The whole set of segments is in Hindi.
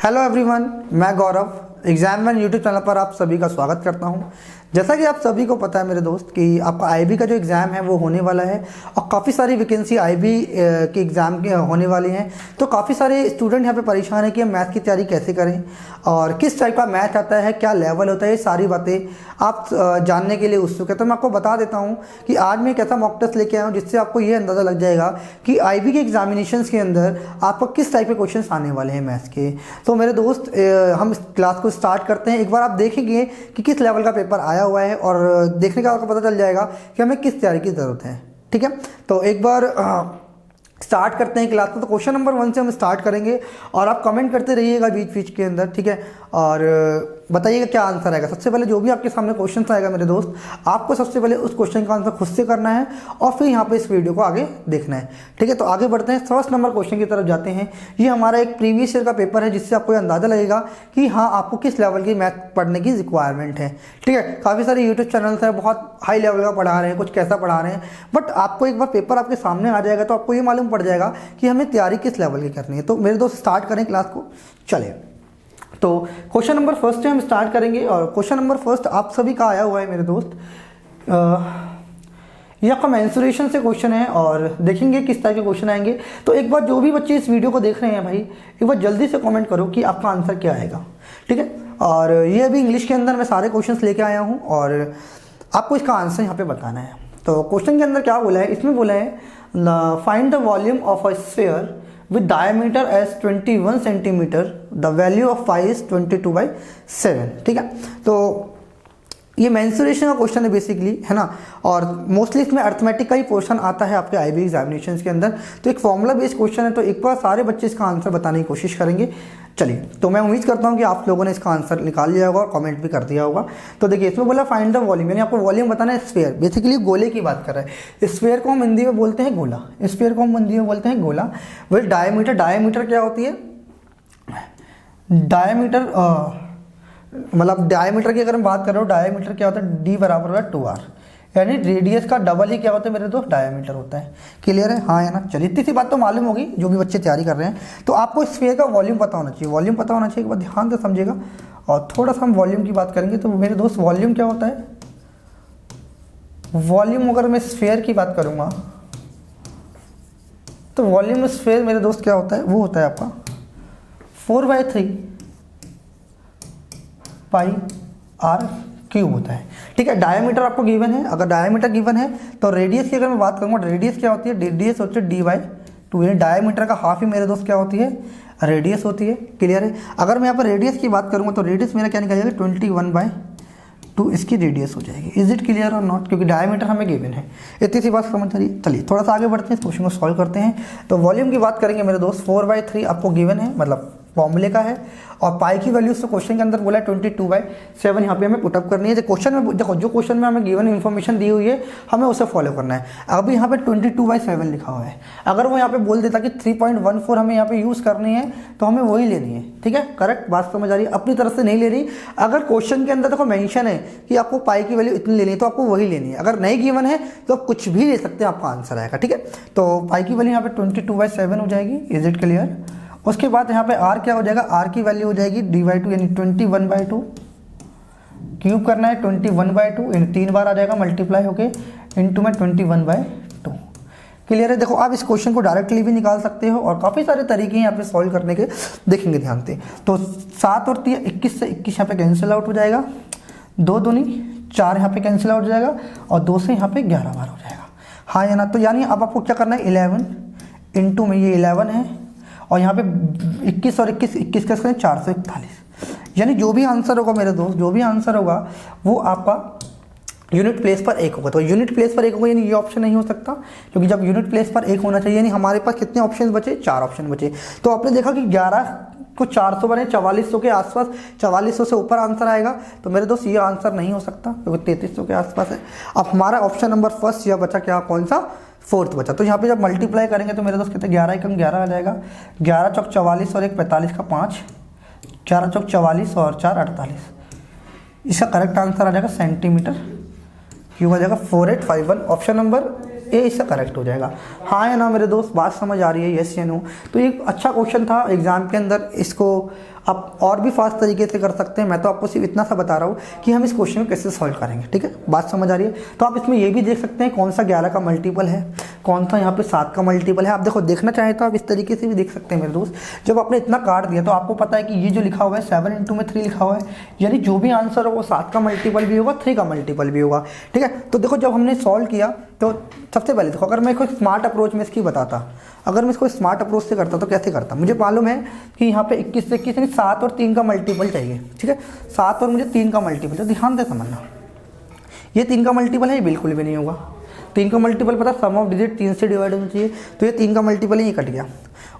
हेलो एवरीवन, मैं गौरव एग्जाम वन यूट्यूब चैनल पर आप सभी का स्वागत करता हूं। जैसा कि आप सभी को पता है मेरे दोस्त कि आपका आईबी का जो एग्ज़ाम है वो होने वाला है और काफ़ी सारी वैकेंसी आईबी के एग्ज़ाम के होने वाली हैं। तो काफ़ी सारे स्टूडेंट यहाँ पे परेशान है कि हम मैथ की तैयारी कैसे करें और किस टाइप का मैथ आता है, क्या लेवल होता है, ये सारी बातें आप जानने के लिए उत्सुक है। तो मैं आपको बता देता हूँ कि आज मैं एक ऐसा मॉक टेस्ट लेके आया हूँ जिससे आपको ये अंदाज़ा लग जाएगा कि आईबी के एग्जामिनेशंस के अंदर आपको किस टाइप के क्वेश्चन आने वाले हैं मैथ्स के। तो मेरे दोस्त हम इस क्लास को स्टार्ट करते हैं। एक बार आप देखेंगे कि किस लेवल का पेपर आया हुआ है और देखने का आपको पता चल जाएगा कि हमें किस तैयारी की ज़रूरत है। ठीक है, तो एक बार स्टार्ट करते हैं क्लास को। तो क्वेश्चन नंबर 1 से हम स्टार्ट करेंगे और आप कमेंट करते रहिएगा बीच बीच के अंदर, ठीक है, और बताइएगा क्या आंसर आएगा। सबसे पहले जो भी आपके सामने क्वेश्चन आएगा मेरे दोस्त, आपको सबसे पहले उस क्वेश्चन का आंसर खुद से करना है और फिर यहाँ पे इस वीडियो को आगे देखना है। ठीक है, तो आगे बढ़ते हैं, फर्स्ट नंबर क्वेश्चन की तरफ जाते हैं। ये हमारा एक प्रीवियस ईयर का पेपर है जिससे आपको अंदाज़ा लगेगा कि हाँ आपको किस लेवल की मैथ पढ़ने की रिक्वायरमेंट है। ठीक है, काफ़ी सारे यूट्यूब चैनल्स हैं, बहुत हाई लेवल का पढ़ा रहे हैं, कुछ कैसा पढ़ा रहे हैं, बट आपको एक बार पेपर आपके सामने आ जाएगा तो आपको ये मालूम पड़ जाएगा कि हमें तैयारी किस लेवल की करनी है। तो मेरे दोस्त स्टार्ट करें क्लास को, चले। तो क्वेश्चन नंबर फर्स्ट से हम स्टार्ट करेंगे और क्वेश्चन नंबर फर्स्ट आप सभी का आया हुआ है मेरे दोस्त। ये आपका मेंसुरेशन से क्वेश्चन है और देखेंगे किस तरह के क्वेश्चन आएंगे। तो एक बार जो भी बच्चे इस वीडियो को देख रहे हैं भाई, एक बार जल्दी से कमेंट करो कि आपका आंसर क्या आएगा। ठीक है, और ये अभी इंग्लिश के अंदर मैं सारे क्वेश्चंस लेके आया हूँ और आपको इसका आंसर यहाँ पे बताना है। तो क्वेश्चन के अंदर क्या बोला है, इसमें बोला है find the volume of a sphere with diameter as 21 centimeter, the value of pi is 22/7। ठीक है, तो ये मेंसुरेशन का क्वेश्चन है बेसिकली, है ना, और मोस्टली इसमें अर्थमेटिक का ही पोर्शन आता है आपके आईबी एग्जामिनेशंस के अंदर। तो एक फॉर्मूला बेस्ड क्वेश्चन है, तो एक बार सारे बच्चे इसका आंसर बताने की कोशिश करेंगे। चलिए, तो मैं उम्मीद करता हूँ कि आप लोगों ने इसका आंसर निकाल लिया होगा और कमेंट भी कर दिया होगा। तो देखिए इसमें बोला फाइंड द वॉल्यूम, यानी आपको वॉल्यूम बताना है स्फीयर, बेसिकली गोले की बात कर रहा है। स्फीयर को हम हिंदी में बोलते हैं गोला, स्फीयर को हम हिंदी में बोलते हैं गोला। वही डायमीटर, डायमीटर क्या होती है, डायमीटर मतलब डायमीटर की अगर हम बात कर रहे हो, डायमीटर क्या होता है, डी बराबर होता है 2r, यानी रेडियस का डबल ही क्या होता है मेरे दोस्त, डायमीटर होता है। क्लियर है, हाँ है ना। चलिए इतनी सी बात तो मालूम होगी जो भी बच्चे तैयारी कर रहे हैं। तो आपको स्फीयर का वॉल्यूम पता होना चाहिए, वॉल्यूम पता होना चाहिए, एक बार ध्यान से समझिएगा। और थोड़ा सा हम वॉल्यूम की बात करेंगे। तो मेरे दोस्त वॉल्यूम क्या होता है, वॉल्यूम अगर मैं स्फीयर की बात करूँगा तो वॉल्यूम स्फीयर मेरे दोस्त क्या होता है, वो होता है आपका 4/3 पाई आर क्यूब होता है। ठीक है, डायमीटर आपको गिवन है, अगर डायमीटर गिवन है तो रेडियस की अगर मैं बात करूँगा, रेडियस क्या होती है, रेडियस होती है d/2, यानी डायमीटर का हाफ ही मेरे दोस्त क्या होती है, रेडियस होती है। क्लियर है, अगर मैं यहाँ पर रेडियस की बात करूँगा तो रेडियस मेरा क्या निकल जाएगा, 21/2 इसकी रेडियस हो जाएगी। इज इट क्लियर और नॉट, क्योंकि डायमीटर हमें गिवन है। इतनी सी बात समझ आ रही है। चलिए थोड़ा सा आगे बढ़ते हैं, इस क्वेश्चन को सॉल्व करते हैं। तो वॉल्यूम की बात करेंगे मेरे दोस्त, 4/3 आपको गिवन है, मतलब फॉर्मूले का है, और पाई की वैल्यूज तो क्वेश्चन के अंदर बोला है 22/7, यहाँ पे हमें पुटअप करनी है। जो क्वेश्चन में देखो, जो क्वेश्चन में हमें गिवन इन्फॉर्मेशन दी हुई है हमें उसे फॉलो करना है। अभी यहाँ पे 22/7 लिखा हुआ है, अगर वो यहाँ पे बोल देता कि 3.14 हमें यहाँ पे यूज़ करनी है तो हमें वही लेनी है। ठीक है, करेक्ट बात समझ आ रही है, अपनी तरफ से नहीं ले रही। अगर क्वेश्चन के अंदर देखो मेंशन है कि आपको पाई की वैल्यू इतनी लेनी है तो आपको वही लेनी है, अगर नहीं गिवन है तो आप कुछ भी ले सकते हैं, आपका आंसर आएगा। ठीक है, तो पाई की वैल्यू यहाँ पे 22/7 हो जाएगी। Is it clear. उसके बाद यहाँ पे r क्या हो जाएगा, r की वैल्यू हो जाएगी d/2, यानी 21/2 क्यूब करना है 21/2, यानी 3 बार आ जाएगा मल्टीप्लाई होके इंटू में 21/2। क्लियर है। देखो आप इस क्वेश्चन को डायरेक्टली भी निकाल सकते हो और काफ़ी सारे तरीके हैं यहाँ पे सॉल्व करने के, देखेंगे ध्यान से। तो 7 और 3 21 से 21 यहाँ पे कैंसिल आउट हो जाएगा, 2 दूनी 4 यहाँ पे कैंसिल आउट हो जाएगा और 2 से यहाँ पे 11 बार हो जाएगा, हाँ या ना। तो यानी अब आपको क्या करना है, 11 इंटू में ये 11 है और यहाँ पे 21 और 21 का 441, यानी जो भी आंसर होगा मेरे दोस्त, जो भी आंसर होगा वो आपका यूनिट प्लेस पर 1 होगा। तो यूनिट प्लेस पर 1 होगा, यानी ये ऑप्शन नहीं हो सकता, क्योंकि जब यूनिट प्लेस पर 1 होना चाहिए, यानी हमारे पास कितने ऑप्शन बचे, 4 ऑप्शन बचे। तो आपने देखा कि 11 को 400 बने 4400 के आसपास, 4400 से ऊपर आंसर आएगा। तो मेरे दोस्त ये आंसर नहीं हो सकता क्योंकि 3300 के आसपास है। अब हमारा ऑप्शन नंबर फर्स्ट यह बचा, क्या, कौन सा, 4th बचा। तो यहाँ पे जब मल्टीप्लाई करेंगे तो मेरे दोस्त कितने, 11 एकम 11 आ जाएगा, 11 चौक 44 और 1 45 का 5, 4 चौक 44 और 4 48। इसका करेक्ट आंसर आ जाएगा सेंटीमीटर क्यूब, आ जाएगा 4851, ऑप्शन नंबर ए इसका करेक्ट हो जाएगा। हाँ या ना मेरे दोस्त, बात समझ आ रही है, यस या नो। तो ये अच्छा क्वेश्चन था एग्जाम के अंदर, इसको आप और भी फास्ट तरीके से कर सकते हैं। मैं तो आपको सिर्फ इतना सा बता रहा हूँ कि हम इस क्वेश्चन को कैसे सॉल्व करेंगे, ठीक है, बात समझ आ रही है। तो आप इसमें ये भी देख सकते हैं कौन सा 11 का मल्टीपल है, कौन सा यहाँ पे 7 का मल्टीपल है। आप देखो, देखना चाहे तो आप इस तरीके से भी देख सकते हैं मेरे दोस्त। जब आपने इतना काट दिया तो आपको पता है कि ये जो लिखा हुआ है 7 × में 3 लिखा हुआ है, यानी जो भी आंसर हो वो 7 का मल्टीपल भी होगा, 3 का मल्टीपल भी होगा, ठीक है। तो देखो, जब हमने सॉल्व किया तो सबसे पहले देखो, अगर मैं कोई स्मार्ट अप्रोच में इसकी बताता, अगर मैं इसको स्मार्ट अप्रोच से करता तो कैसे करता। मुझे मालूम है कि यहाँ पे 21 से 21 यानी 7 और 3 का मल्टीपल चाहिए, ठीक है, 7 और मुझे 3 का मल्टीपल। तो ध्यान से समझना, ये 3 का मल्टीपल है, ये बिल्कुल भी नहीं होगा। 3 का मल्टीपल पता, सम ऑफ डिजिट 3 से डिवाइड होना चाहिए, तो ये 3 का मल्टीपल ही, ये कट गया।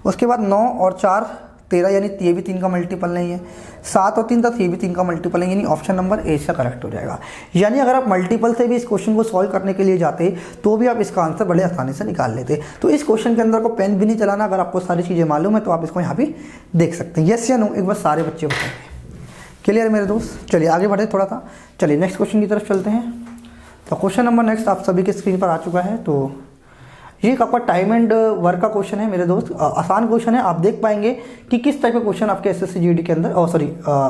उसके बाद 9 और 4 13, यानी ये भी 3 का मल्टीपल नहीं है। 7 और 3 10, ये भी 3 का मल्टीपल नहीं, यानी ऑप्शन नंबर ए से करेक्ट हो जाएगा। यानी अगर आप मल्टीपल से भी इस क्वेश्चन को सॉल्व करने के लिए जाते तो भी आप इसका आंसर बड़े आसानी से निकाल लेते। तो इस क्वेश्चन के अंदर को पेन भी नहीं चलाना, अगर आपको सारी चीज़ें मालूम है तो आप इसको यहाँ भी देख सकते हैं। यस या नो, एक बार सारे बच्चे बताएंगे। क्लियर मेरे दोस्त, चलिए आगे बढ़े थोड़ा सा। चलिए नेक्स्ट क्वेश्चन की तरफ चलते हैं। तो क्वेश्चन नंबर नेक्स्ट आप सभी के स्क्रीन पर आ चुका है। तो ये एक आपका टाइम एंड वर्क का क्वेश्चन है मेरे दोस्त। आसान क्वेश्चन है, आप देख पाएंगे कि किस टाइप का क्वेश्चन आपके एसएससी जीडी के अंदर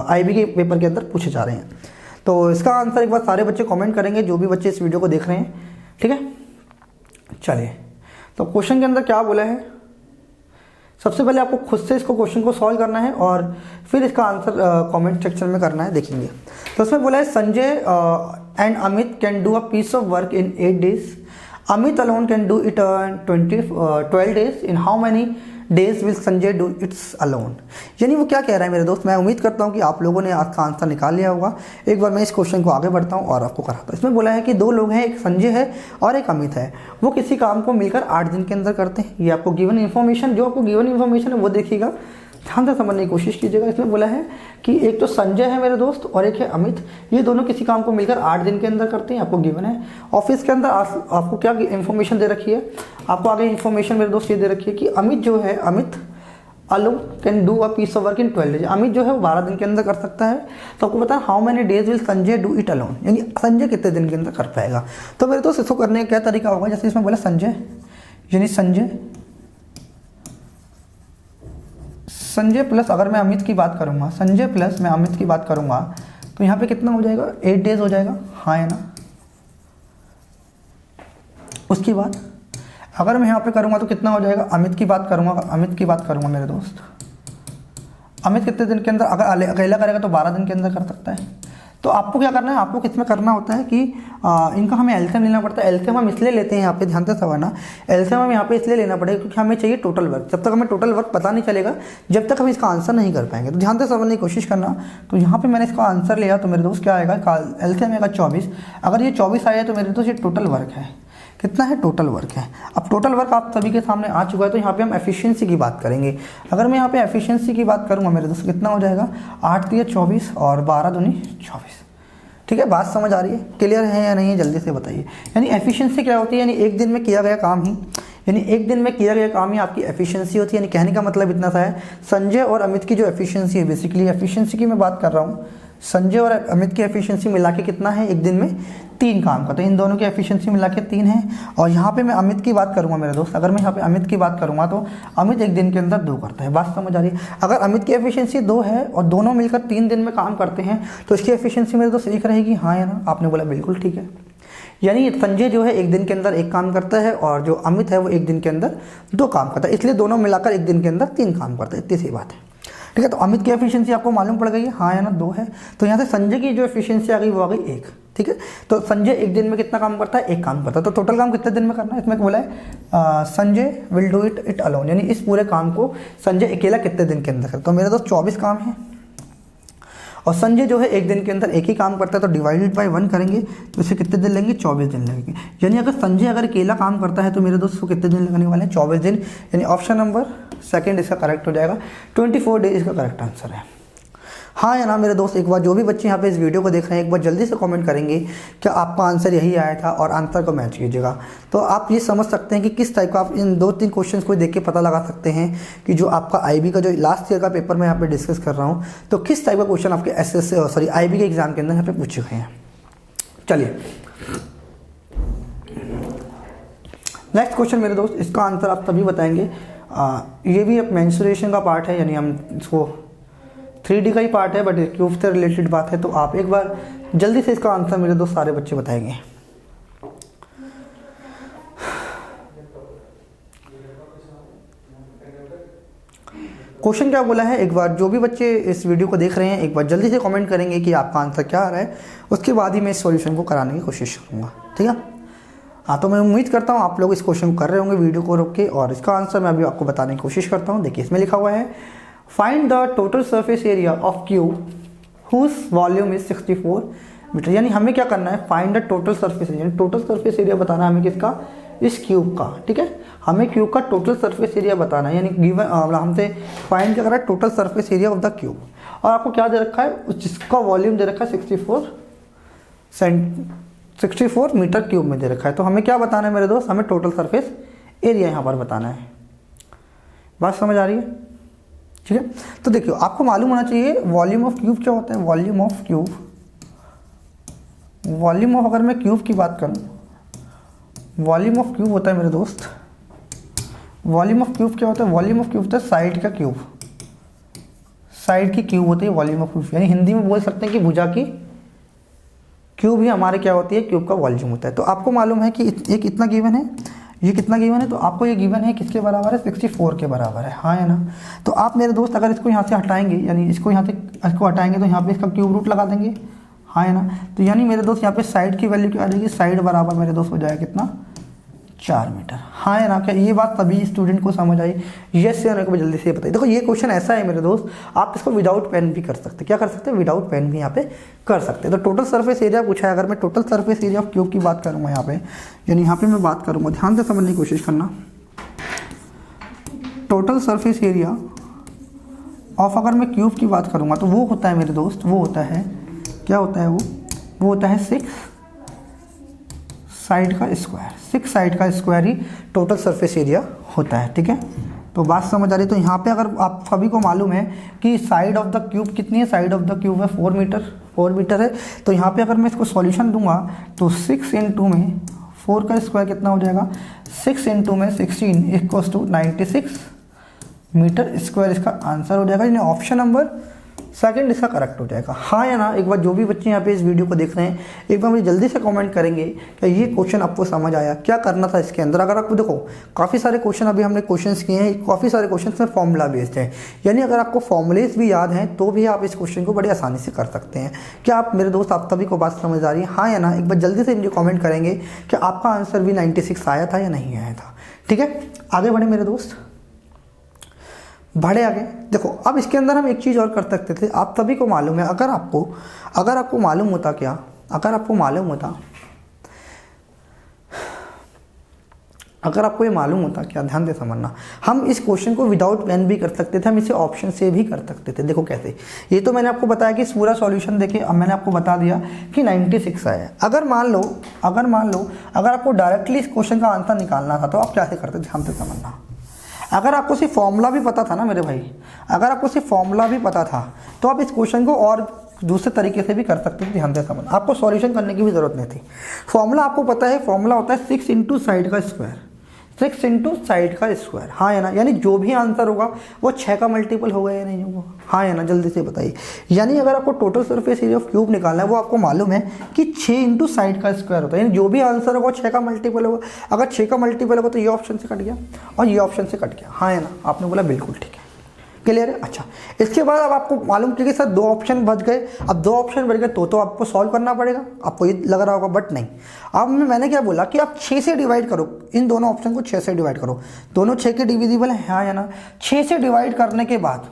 आईबी के पेपर के अंदर पूछे जा रहे हैं। तो इसका आंसर एक बार सारे बच्चे कमेंट करेंगे, जो भी बच्चे इस वीडियो को देख रहे हैं, ठीक है। चलिए, तो क्वेश्चन के अंदर क्या बोला है, सबसे पहले आपको खुद से इसको क्वेश्चन को सॉल्व करना है और फिर इसका आंसर कमेंट सेक्शन में करना है, देखेंगे। तो उसमें बोला है Sanjay and Amit can do a piece of work in 8 days। Amit alone can do it 12 days. In how many days will Sanjay do it alone? यानी वो क्या कह रहा है मेरे दोस्त, मैं उम्मीद करता हूँ कि आप लोगों ने आज का आंसर निकाल लिया होगा। एक बार मैं इस क्वेश्चन को आगे बढ़ता हूँ और आपको कराता हूँ। इसमें बोला है कि 2 लोग हैं, एक संजय है और एक अमित है, वो किसी काम को मिलकर 8 दिन के अंदर करते हैं। ये आपको गिवन इन्फॉर्मेशन, जो आपको गिवन इन्फॉर्मेशन है वो देखिएगा, ध्यान से समझने की कोशिश कीजिएगा। इसमें बोला है कि एक तो संजय है मेरे दोस्त और एक है अमित, ये दोनों किसी काम को मिलकर 8 दिन के अंदर करते हैं, आपको गिवन है। ऑफिस के अंदर आपको क्या इन्फॉर्मेशन दे रखी है, आपको आगे इन्फॉर्मेशन मेरे दोस्त ये दे रखी है कि अमित जो है, Amit alone can do a piece of work in 12 days। Amit जो है वो 12 दिन के अंदर कर सकता है। तो आपको पता है how many days will Sanjay do it alone, यानी संजय कितने दिन के अंदर कर पाएगा। तो मेरे दोस्त इसको करने का क्या तरीका होगा, जैसे इसमें बोला संजय, यानी संजय प्लस, अगर मैं अमित की बात करूंगा, संजय प्लस मैं अमित की बात करूंगा, तो यहाँ पे कितना हो जाएगा, 8 days हो जाएगा, हाँ या ना। उसके बाद अगर मैं यहाँ पे करूंगा तो कितना हो जाएगा, अमित की बात करूंगा मेरे दोस्त, अमित कितने दिन के अंदर, अगर अकेला करेगा तो 12 दिन के अंदर कर सकता है। तो आपको क्या करना है, आपको किसमें करना होता है कि इनका हमें एलसीएम लेना पड़ता है। एलसीएम हम इसलिए लेते हैं, यहाँ पे ध्यान से समझना, एलसीएम हम यहाँ पे इसलिए लेना पड़ेगा क्योंकि हमें चाहिए टोटल वर्क। जब तक हमें टोटल वर्क पता नहीं चलेगा, जब तक हम इसका आंसर नहीं कर पाएंगे। तो ध्यान से समझने की कोशिश करना। तो यहाँ पे मैंने इसका आंसर लिया, तो मेरे दोस्त क्या आएगा, एलसीएम आएगा 24। अगर ये 24 आया तो मेरे दोस्त ये टोटल वर्क है, कितना है, टोटल वर्क है। अब टोटल वर्क आप सभी के सामने आ चुका है, तो यहाँ पे हम एफिशिएंसी की बात करेंगे। अगर मैं यहाँ पे एफिशिएंसी की बात करूँगा मेरे दोस्त, कितना हो जाएगा, 8 × 24 और 12 × 24, ठीक है। बात समझ आ रही है, क्लियर है या नहीं है, जल्दी से बताइए। यानी एफिशिएंसी क्या होती है, यानी एक दिन में किया गया काम ही, यानी एक दिन में किया गया काम ही आपकी एफिशिएंसी होती है। यानी कहने का मतलब इतना सा है, संजय और अमित की जो एफिशिएंसी है, बेसिकली एफिशिएंसी की मैं बात कर रहा हूँ, संजय और अमित की एफिशिएंसी मिला के कितना है, एक दिन में 3 काम का। तो इन दोनों की एफिशिएंसी मिला के 3 है। और यहाँ पे मैं अमित की बात करूँगा मेरे दोस्त, अगर मैं यहाँ पे अमित की बात करूँगा तो अमित एक दिन के अंदर 2 करता है। बात समझ आ रही है। अगर अमित की एफिशिएंसी 2 है और दोनों मिलकर 3 दिन में काम करते हैं, तो इसकी एफिशिएंसी मेरे दोस्त 1 रहेगी, हाँ या ना। आपने बोला बिल्कुल ठीक है। यानी संजय जो है एक दिन के अंदर 1 काम करता है और जो अमित है वो एक दिन के अंदर 2 काम करता है, इसलिए दोनों मिलाकर एक दिन के अंदर 3 काम करता है। इतनी सी बात है, ठीक है। तो अमित की एफिशिएंसी आपको मालूम पड़ गई है, हाँ या ना, 2 है। तो यहाँ से संजय की जो एफिशिएंसी आ गई वो आ गई 1, ठीक है। तो संजय एक दिन में कितना काम करता है, 1 काम करता है। तो टोटल काम कितने दिन में करना है, इसमें बोला है Sanjay will do it alone, यानी इस पूरे काम को संजय अकेला कितने दिन के अंदर करता है। तो मेरे दोस्त 24 काम है और संजय जो है एक दिन के अंदर 1 ही काम करता है, तो डिवाइडेड बाय 1 करेंगे तो इसे कितने दिन लगेंगे, 24 दिन लगेंगे। यानी अगर संजय अकेला काम करता है तो मेरे दोस्त को कितने दिन लगने वाले हैं, 24 दिन। यानी ऑप्शन नंबर सेकंड इसका करेक्ट हो जाएगा, 24 डेज इसका करेक्ट आंसर है। हाँ या ना मेरे दोस्त, एक बार जो भी बच्चे यहाँ पे इस वीडियो को देख रहे हैं, एक बार जल्दी से कमेंट करेंगे कि आपका आंसर यही आया था और आंसर को मैच कीजिएगा। तो आप ये समझ सकते हैं कि किस टाइप का, आप इन 2-3 क्वेश्चंस को देख के पता लगा सकते हैं कि जो आपका आईबी का जो लास्ट ईयर का पेपर मैं यहाँ पे डिस्कस कर रहा हूँ, तो किस टाइप का क्वेश्चन आपके आईबी के एग्जाम के अंदर यहाँ पे पूछे गए हैं। चलिए नेक्स्ट क्वेश्चन मेरे दोस्त, इसका आंसर आप तभी बताएंगे, ये भी एक मेंसुरेशन का पार्ट है, यानी हम इसको 3D का ही पार्ट है, बट क्यूब से रिलेटेड बात है। तो आप एक बार जल्दी से इसका आंसर मेरे दोस्त सारे बच्चे बताएंगे। क्वेश्चन क्या बोला है, एक बार जो भी बच्चे इस वीडियो को देख रहे हैं एक बार जल्दी से कमेंट करेंगे कि आपका आंसर क्या आ रहा है, उसके बाद ही मैं इस सॉल्यूशन को कराने की कोशिश करूँगा, ठीक है। हाँ, तो मैं उम्मीद करता हूँ आप लोग इस क्वेश्चन को कर रहे होंगे वीडियो को रोक के, और इसका आंसर मैं अभी आपको बताने की कोशिश करता हूँ। देखिए इसमें लिखा हुआ है, find the total surface area of cube whose volume is 64 metre. यानी हमें क्या करना है, find the total surface area, यानी टोटल सरफेस एरिया बताना है हमें किसका, इस क्यूब का, ठीक है। हमें क्यूब का टोटल सरफेस एरिया बताना है, यानी गिवन हमसे फाइंड क्या कर रहा है, total surface area of the cube. और आपको क्या दे रखा है, जिसका वॉल्यूम दे रखा है 64 मीटर क्यूब में दे रखा है। तो हमें क्या बताना है मेरे दोस्त, हमें टोटल सरफेस एरिया यहाँ पर बताना है। बात समझ आ रही है, ठीक है। तो देखियो आपको मालूम होना चाहिए वॉल्यूम ऑफ क्यूब क्या होता है। Volume of cube, volume of, अगर मैं क्यूब की बात करूँ, वॉल्यूम ऑफ क्यूब होता है मेरे दोस्त, वॉल्यूम ऑफ क्यूब क्या होता है, वॉल्यूम ऑफ क्यूब होता है साइड का क्यूब, साइड की क्यूब होती है वॉल्यूम ऑफ क्यूब। यानी हिंदी में बोल सकते हैं कि भुजा की क्यूब ही हमारे क्या होती है, क्यूब का वॉल्यूम होता है। तो आपको मालूम है कि ये कितना गिवन है, ये कितना गिवन है, तो आपको ये गिवन है किसके बराबर है, 64 के बराबर है, हाँ है ना। तो आप मेरे दोस्त अगर इसको यहाँ से हटाएंगे, यानी इसको यहाँ से इसको हटाएंगे तो यहाँ पे इसका क्यूब रूट लगा देंगे, हाँ है ना। तो यानी मेरे दोस्त यहाँ पे साइड की वैल्यू क्या आ जाएगी, साइड बराबर मेरे दोस्त हो जाएगा कितना, 4 मीटर, हाँ है ना। क्या ये बात सभी स्टूडेंट को समझ आई, यस या नो को जल्दी से बताइए। देखो ये क्वेश्चन ऐसा है मेरे दोस्त, आप इसको विदाउट पेन भी कर सकते हैं, क्या कर सकते हैं, विदाउट पेन भी यहाँ पे कर सकते हैं। तो टोटल सरफेस एरिया पूछा है, अगर मैं total surface area of cube की बात करूँगा यहाँ पे, यानी यहाँ पे मैं बात करूँगा, ध्यान से समझने की कोशिश करना। टोटल सरफेस एरिया ऑफ अगर मैं क्यूब की बात करूँगा तो वो होता है मेरे दोस्त, वो होता है, क्या होता है वो होता है 6 साइड का स्क्वायर, 6 साइड का स्क्वायर ही टोटल सरफेस एरिया होता है, ठीक है। तो बात समझ आ रही है। तो यहाँ पे अगर आप सभी को मालूम है कि साइड ऑफ द क्यूब कितनी है, साइड ऑफ द क्यूब है 4 मीटर है। तो यहाँ पे अगर मैं इसको सॉल्यूशन दूंगा तो 6 इंटू में 4 का स्क्वायर कितना हो जाएगा, 6 इंटू में 16 इक्वल्स टू 96 मीटर स्क्वायर इसका आंसर हो जाएगा। यानी ऑप्शन नंबर सेकंड इसका करेक्ट हो जाएगा, हाँ या ना। एक बार जो भी बच्चे यहाँ पे इस वीडियो को देख रहे हैं एक बार मुझे जल्दी से कमेंट करेंगे कि ये क्वेश्चन आपको समझ आया, क्या करना था इसके अंदर। अगर आपको देखो काफ़ी सारे क्वेश्चन अभी हमने क्वेश्चंस किए हैं, काफ़ी सारे क्वेश्चन में फॉर्मूला बेस्ड हैं, यानी अगर आपको फॉर्मूलेस भी याद हैं तो भी आप इस क्वेश्चन को बड़ी आसानी से कर सकते हैं। क्या आप मेरे दोस्त, आप सभी को बात समझ आ रही है, हाँ या ना। एक बार जल्दी से मुझे कॉमेंट करेंगे कि आपका आंसर भी 96 आया था या नहीं आया था, ठीक है। आगे बढ़े मेरे दोस्त, बढ़े आगे। देखो अब इसके अंदर हम एक चीज़ और कर सकते थे, आप सभी को मालूम है, अगर आपको मालूम होता क्या, अगर आपको ये मालूम होता क्या, ध्यान से समझना, हम इस क्वेश्चन को विदाउट पेन भी कर सकते थे, हम इसे ऑप्शन से भी कर सकते थे। देखो कैसे, ये तो मैंने आपको बताया कि पूरा सॉल्यूशन देखे, अब मैंने आपको बता दिया कि 96 आया। अगर मान लो अगर आपको डायरेक्टली इस क्वेश्चन का आंसर निकालना था तो आप कैसे करते, ध्यान से समझना। अगर आपको सिर्फ फॉर्मूला भी पता था ना मेरे भाई, अगर आपको सिर्फ फॉर्मूला भी पता था तो आप इस क्वेश्चन को और दूसरे तरीके से भी कर सकते थे, ध्यान से समझना। आपको सॉल्यूशन करने की भी जरूरत नहीं थी। फॉर्मूला आपको पता है, फॉर्मूला होता है 6 इंटू साइड का स्क्वायर, 6 इंटू साइड का स्क्वायर, हाँ या ना। यानी जो भी आंसर होगा वो 6 का मल्टीपल होगा या नहीं होगा, हाँ या ना, जल्दी से बताइए। यानी अगर आपको total surface area of cube निकालना है वो आपको मालूम है कि 6 इंटू साइड का स्क्वायर होता है, यानी जो भी आंसर होगा 6 का मल्टीपल होगा। अगर 6 का मल्टीपल होगा तो ये ऑप्शन से कट गया और ये ऑप्शन से कट गया, हाँ या ना। आपने बोला बिल्कुल ठीक है, क्लियर है। अच्छा, इसके बाद अब आपको मालूम कि सर 2 ऑप्शन बच गए, अब 2 ऑप्शन बच गए तो आपको सॉल्व करना पड़ेगा, आपको ये लग रहा होगा, बट नहीं। अब मैंने क्या बोला कि आप 6 से डिवाइड करो, इन दोनों ऑप्शन को 6 से डिवाइड करो, दोनों 6 के डिविजिबल है, हाँ या ना। 6 से डिवाइड करने के बाद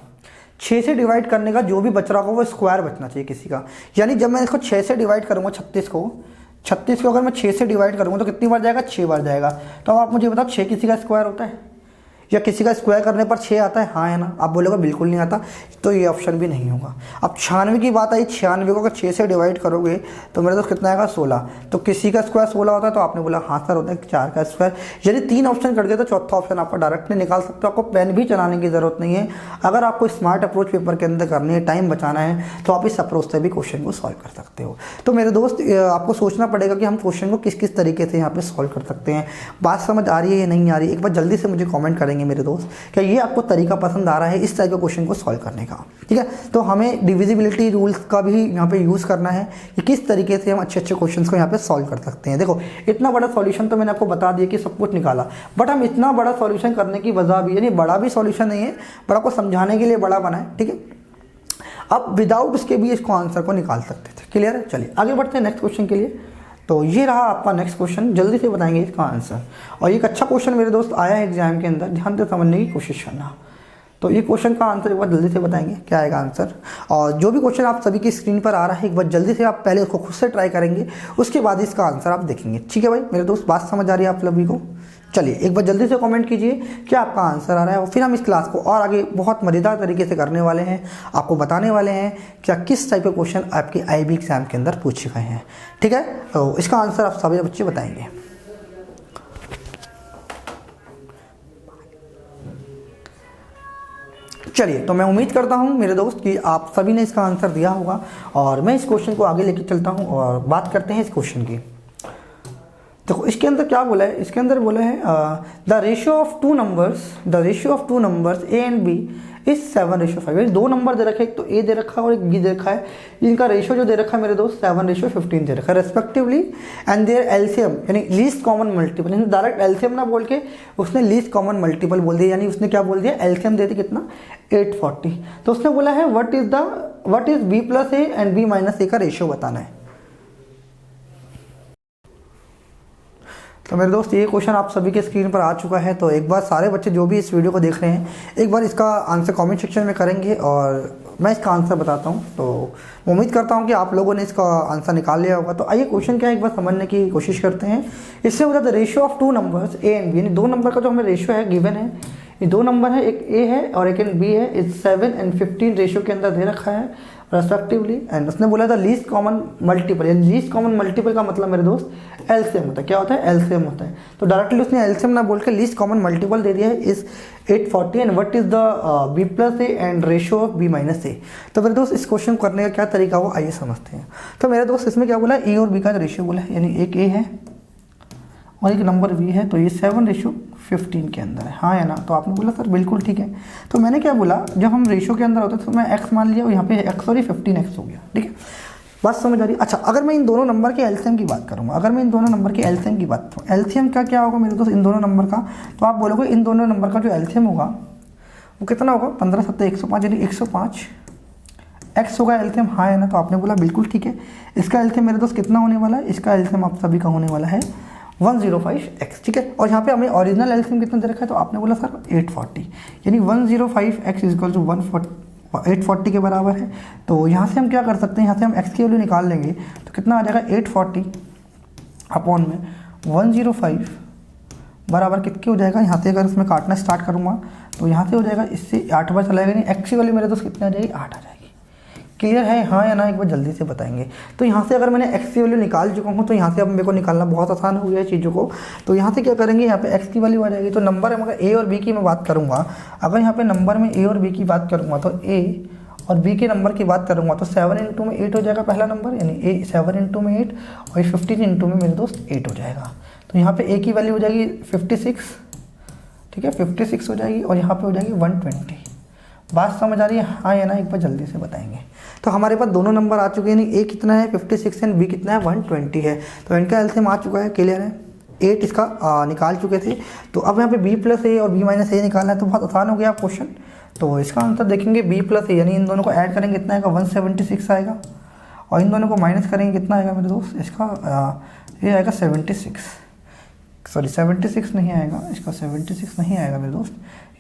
6 से डिवाइड करने का जो भी बच रहा होगा वो स्क्वायर बचना चाहिए किसी का। यानी जब मैं इसको 6 से डिवाइड करूँगा 36 को अगर मैं 6 से डिवाइड करूँगा तो कितनी बार जाएगा, 6 बार जाएगा। तो अब आप मुझे बताओ 6 किसी का स्क्वायर होता है, या किसी का स्क्वायर करने पर 6 आता है, हाँ है ना? आप बोलोगे बिल्कुल नहीं आता, तो ये ऑप्शन भी नहीं होगा। अब 96 की बात आई, 96 को अगर 6 से डिवाइड करोगे तो मेरे दोस्त कितना आएगा 16। तो किसी का स्क्वायर 16 होता है, तो आपने बोला हाँ सर होता है 4 का स्क्वायर। यदि 3 ऑप्शन कर दिया तो चौथा ऑप्शन आपका डायरेक्टली निकाल सकते हो, आपको पेन भी चलाने की ज़रूरत नहीं है। अगर आपको स्मार्ट अप्रोच पेपर के अंदर करनी है, टाइम बचाना है, तो आप इस अप्रोच से भी क्वेश्चन को सॉल्व कर सकते हो। तो मेरे दोस्त आपको सोचना पड़ेगा कि हम क्वेश्चन को किस किस तरीके से यहाँ पे सॉल्व कर सकते हैं। बात समझ आ रही है या नहीं आ रही है? एक बार जल्दी से मुझे कमेंट करेंगे मेरे दोस्त, क्या ये आपको तरीका पसंद आ रहा है इस टाइप के क्वेश्चन को सॉल्व करने का, ठीक है? तो हमें डिविजिबिलिटी रूल्स का भी यहाँ पे यूज़ करना है कि किस तरीके से हम अच्छे अच्छे क्वेश्चंस को यहाँ पे सॉल्व कर सकते हैं। देखो इतना बड़ा सॉल्यूशन तो मैंने आपको बता दिया कि सब कुछ निकाला, बट हम इतना बड़ा सॉल्यूशन करने की वजह भी, यानी बड़ा भी सॉल्यूशन नहीं है, बड़ा को समझाने के लिए बड़ा बना है, ठीक है? अब विदाउट उसके भी इसको आंसर को निकाल सकते थे। क्लियर है? चलिए आगे बढ़ते हैं नेक्स्ट क्वेश्चन के लिए। तो ये रहा आपका नेक्स्ट क्वेश्चन, जल्दी से बताएंगे इसका आंसर। और एक अच्छा क्वेश्चन मेरे दोस्त आया है एग्जाम के अंदर, ध्यान से समझने की कोशिश करना। तो ये क्वेश्चन का आंसर एक बार जल्दी से बताएंगे क्या आएगा आंसर। और जो भी क्वेश्चन आप सभी की स्क्रीन पर आ रहा है, एक बार जल्दी से आप पहले उसको खुद से ट्राई करेंगे, उसके बाद इसका आंसर आप देखेंगे। ठीक है भाई मेरे दोस्त, बात समझ आ रही है आप सभी को? चलिए एक बार जल्दी से कमेंट कीजिए क्या आपका आंसर आ रहा है, और फिर हम इस क्लास को और आगे बहुत मज़ेदार तरीके से करने वाले हैं, आपको बताने वाले हैं क्या किस टाइप के क्वेश्चन आपके IB एग्जाम के अंदर पूछे गए हैं। ठीक है, तो इसका आंसर आप सभी बच्चे बताएंगे। चलिए, तो मैं उम्मीद करता हूं मेरे दोस्त कि आप सभी ने इसका आंसर दिया होगा, और मैं इस क्वेश्चन को आगे लेके चलता हूं और बात करते हैं इस क्वेश्चन की। देखो इसके अंदर क्या बोला है, इसके अंदर बोला है the ratio of two numbers A and B is 7:5। दो नंबर दे रखे, एक तो A दे रखा है और एक B दे रखा है। इनका रेशियो जो दे रखा है मेरे दोस्त 7:15 दे रखा है रेस्पेक्टिवली, एंड देयर एलसीएम यानी लीस्ट कॉमन मल्टीपल, यानी डायरेक्ट एलसीएम ना बोल के उसने लीस्ट कॉमन मल्टीपल बोल दिया, यानी उसने क्या बोल दिया, एलसीएम दे दी कितना 840। तो उसने बोला है what is B + A and B - A का रेशियो बताना है। तो मेरे दोस्त ये क्वेश्चन आप सभी के स्क्रीन पर आ चुका है। तो एक बार सारे बच्चे जो भी इस वीडियो को देख रहे हैं, एक बार इसका आंसर कमेंट सेक्शन में करेंगे और मैं इसका आंसर बताता हूँ। तो उम्मीद करता हूँ कि आप लोगों ने इसका आंसर निकाल लिया होगा। तो आइए क्वेश्चन क्या है एक बार समझने की कोशिश करते हैं। इससे बोला the ratio of two numbers A and B, यानी दो नंबर का जो हमें रेशियो है गिवन है, ये दो नंबर है, एक A है और एक B है, इस 7 और 15 रेशियो के अंदर दे रखा है रेस्पेक्टिवली। एंड उसने बोला था लीस्ट कॉमन मल्टीपल, यानी लीस्ट कॉमन मल्टीपल का मतलब मेरे दोस्त एलसीएम होता है। क्या होता है? एलसीएम होता है। तो डायरेक्टली उसने एलसीएम ना बोल के लीस्ट कॉमन मल्टीपल दे दिया है इस 840। And what is the B + A and ratio of B - A। तो मेरे दोस्त इस क्वेश्चन को करने का क्या तरीका हो आइए समझते हैं। तो मेरे दोस्त इसमें क्या बोला है, A और B का रेशियो बोला है, यानी एक A है और एक नंबर B है, तो ये 7:15 के अंदर है, हाँ है ना? तो आपने बोला सर बिल्कुल ठीक है। तो मैंने क्या बोला, जब हम रेशियो के अंदर होते हैं तो मैं x मान लिया और यहाँ पे x और ये 15x हो गया। ठीक है, बात समझ आ रही? अच्छा, अगर मैं इन दोनों नंबर के एलसीएम की बात करूँगा, एलसीएम का क्या होगा मेरे दोस्त इन दोनों नंबर का, तो आप बोलोगे इन दोनों नंबर का जो एलसीएम होगा वो कितना होगा, 15 × 7 = 105, यानी 105 x होगा एलसीएम, हाँ है ना? तो आपने बोला बिल्कुल ठीक है। इसका एलसीएम मेरे दोस्त कितना होने वाला है, इसका एलसीएम आप सभी का होने वाला है 105x। ठीक है, और यहाँ पे हमें ओरिजिनल एलसीएम कितना दे रखा है, तो आपने बोला सर 840, यानी 105x = 840 के बराबर है। तो यहाँ से हम क्या कर सकते हैं, यहाँ से हम x की वैल्यू निकाल लेंगे तो कितना आ जाएगा 840 अपॉन में 105 बराबर कितने हो जाएगा। यहाँ से अगर इसमें काटना स्टार्ट करूँगा तो यहाँ से हो जाएगा, इससे 8 बार चला जाएगा, यानी x की वैल्यू मेरे दोस्त कितनी आ जाएगी, 8 आ जाएगी। क्लियर है, हाँ या ना? एक बार जल्दी से बताएंगे। तो यहाँ से अगर मैंने x की वैल्यू निकाल चुका हूँ तो यहाँ से अब मेरे को निकालना बहुत आसान हो गया है चीज़ों को। तो यहाँ से क्या करेंगे, यहाँ पे x की वैल्यू आ जाएगी। तो नंबर में अगर A और B की मैं बात करूँगा, अगर यहाँ पे नंबर में A और B की बात करूँगा तो A और B के नंबर की बात करूँगा तो 7 × में 8 हो जाएगा पहला नंबर, यानी A 7 × में 8 और 15 × में मेरे दोस्त 8 हो जाएगा। तो यहाँ पे A की वैल्यू हो जाएगी 56, ठीक है 56 हो जाएगी, और यहाँ पे हो जाएगी 120। बात समझ आ रही है, हाँ या ना? एक बार जल्दी से बताएंगे। तो हमारे पास दोनों नंबर आ चुके हैं, यानी A कितना है 56 एंड B कितना है 120 है। तो इनका एलसीएम आ चुका है, क्लियर है। 8 इसका निकाल चुके थे। तो अब यहाँ पे B + A और B - A निकालना है, तो बहुत आसान हो गया क्वेश्चन। तो इसका आंसर देखेंगे B + A, यानी इन दोनों को ऐड करेंगे कितना आएगा 176 आएगा, और इन दोनों को माइनस करेंगे कितना आएगा मेरे दोस्त, इसका ये आएगा 76 नहीं आएगा, इसका 76 नहीं आएगा मेरे दोस्त।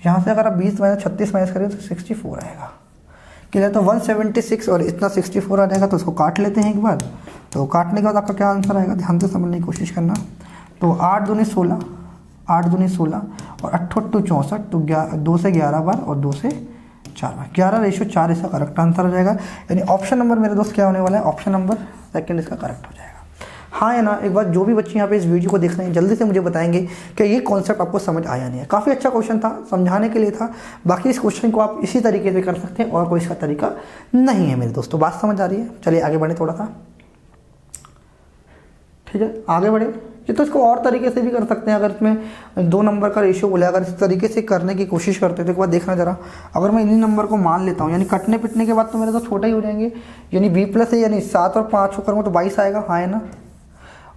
यहाँ से अगर आप 20 - 36 माइनस करें तो 64 आएगा। क्लियर? तो 176 और इतना 64 आ जाएगा। तो उसको काट लेते हैं एक बार। तो काटने के बाद आपका क्या आंसर आएगा, ध्यान से समझने की कोशिश करना। तो 8 दूनी 16 8 दूनी 16 और 8 8 64, तो 2 से 11 बार और 2 से 4 बार, 11:4 इसका करेक्ट आंसर हो जाएगा। यानी ऑप्शन नंबर मेरे दोस्त क्या होने वाला है, ऑप्शन नंबर सेकंड इसका करेक्ट हो जाएगा। हाँ या ना, एक बार जो भी बच्चे यहाँ पे इस वीडियो को देख रहे हैं जल्दी से मुझे बताएंगे कि ये कॉन्सेप्ट आपको समझ आया नहीं है। काफ़ी अच्छा क्वेश्चन था, समझाने के लिए था। बाकी इस क्वेश्चन को आप इसी तरीके से कर सकते हैं और कोई इसका तरीका नहीं है मेरे दोस्तों। बात समझ आ रही है? चलिए आगे बढ़े थोड़ा सा, ठीक है आगे बढ़े। ये तो इसको और तरीके से भी कर सकते हैं। अगर इसमें 2 नंबर का रेशियो बोले, अगर इस तरीके से करने की कोशिश करते हैं तो एक बार देखना जरा, अगर मैं इन्हीं नंबर को मान लेता हूँ, यानी कटने पिटने के बाद तो मेरे तो छोटा ही हो जाएंगे, यानी B+ है, यानी 7 और 5 को करूँगा तो 22 आएगा, हाँ है ना।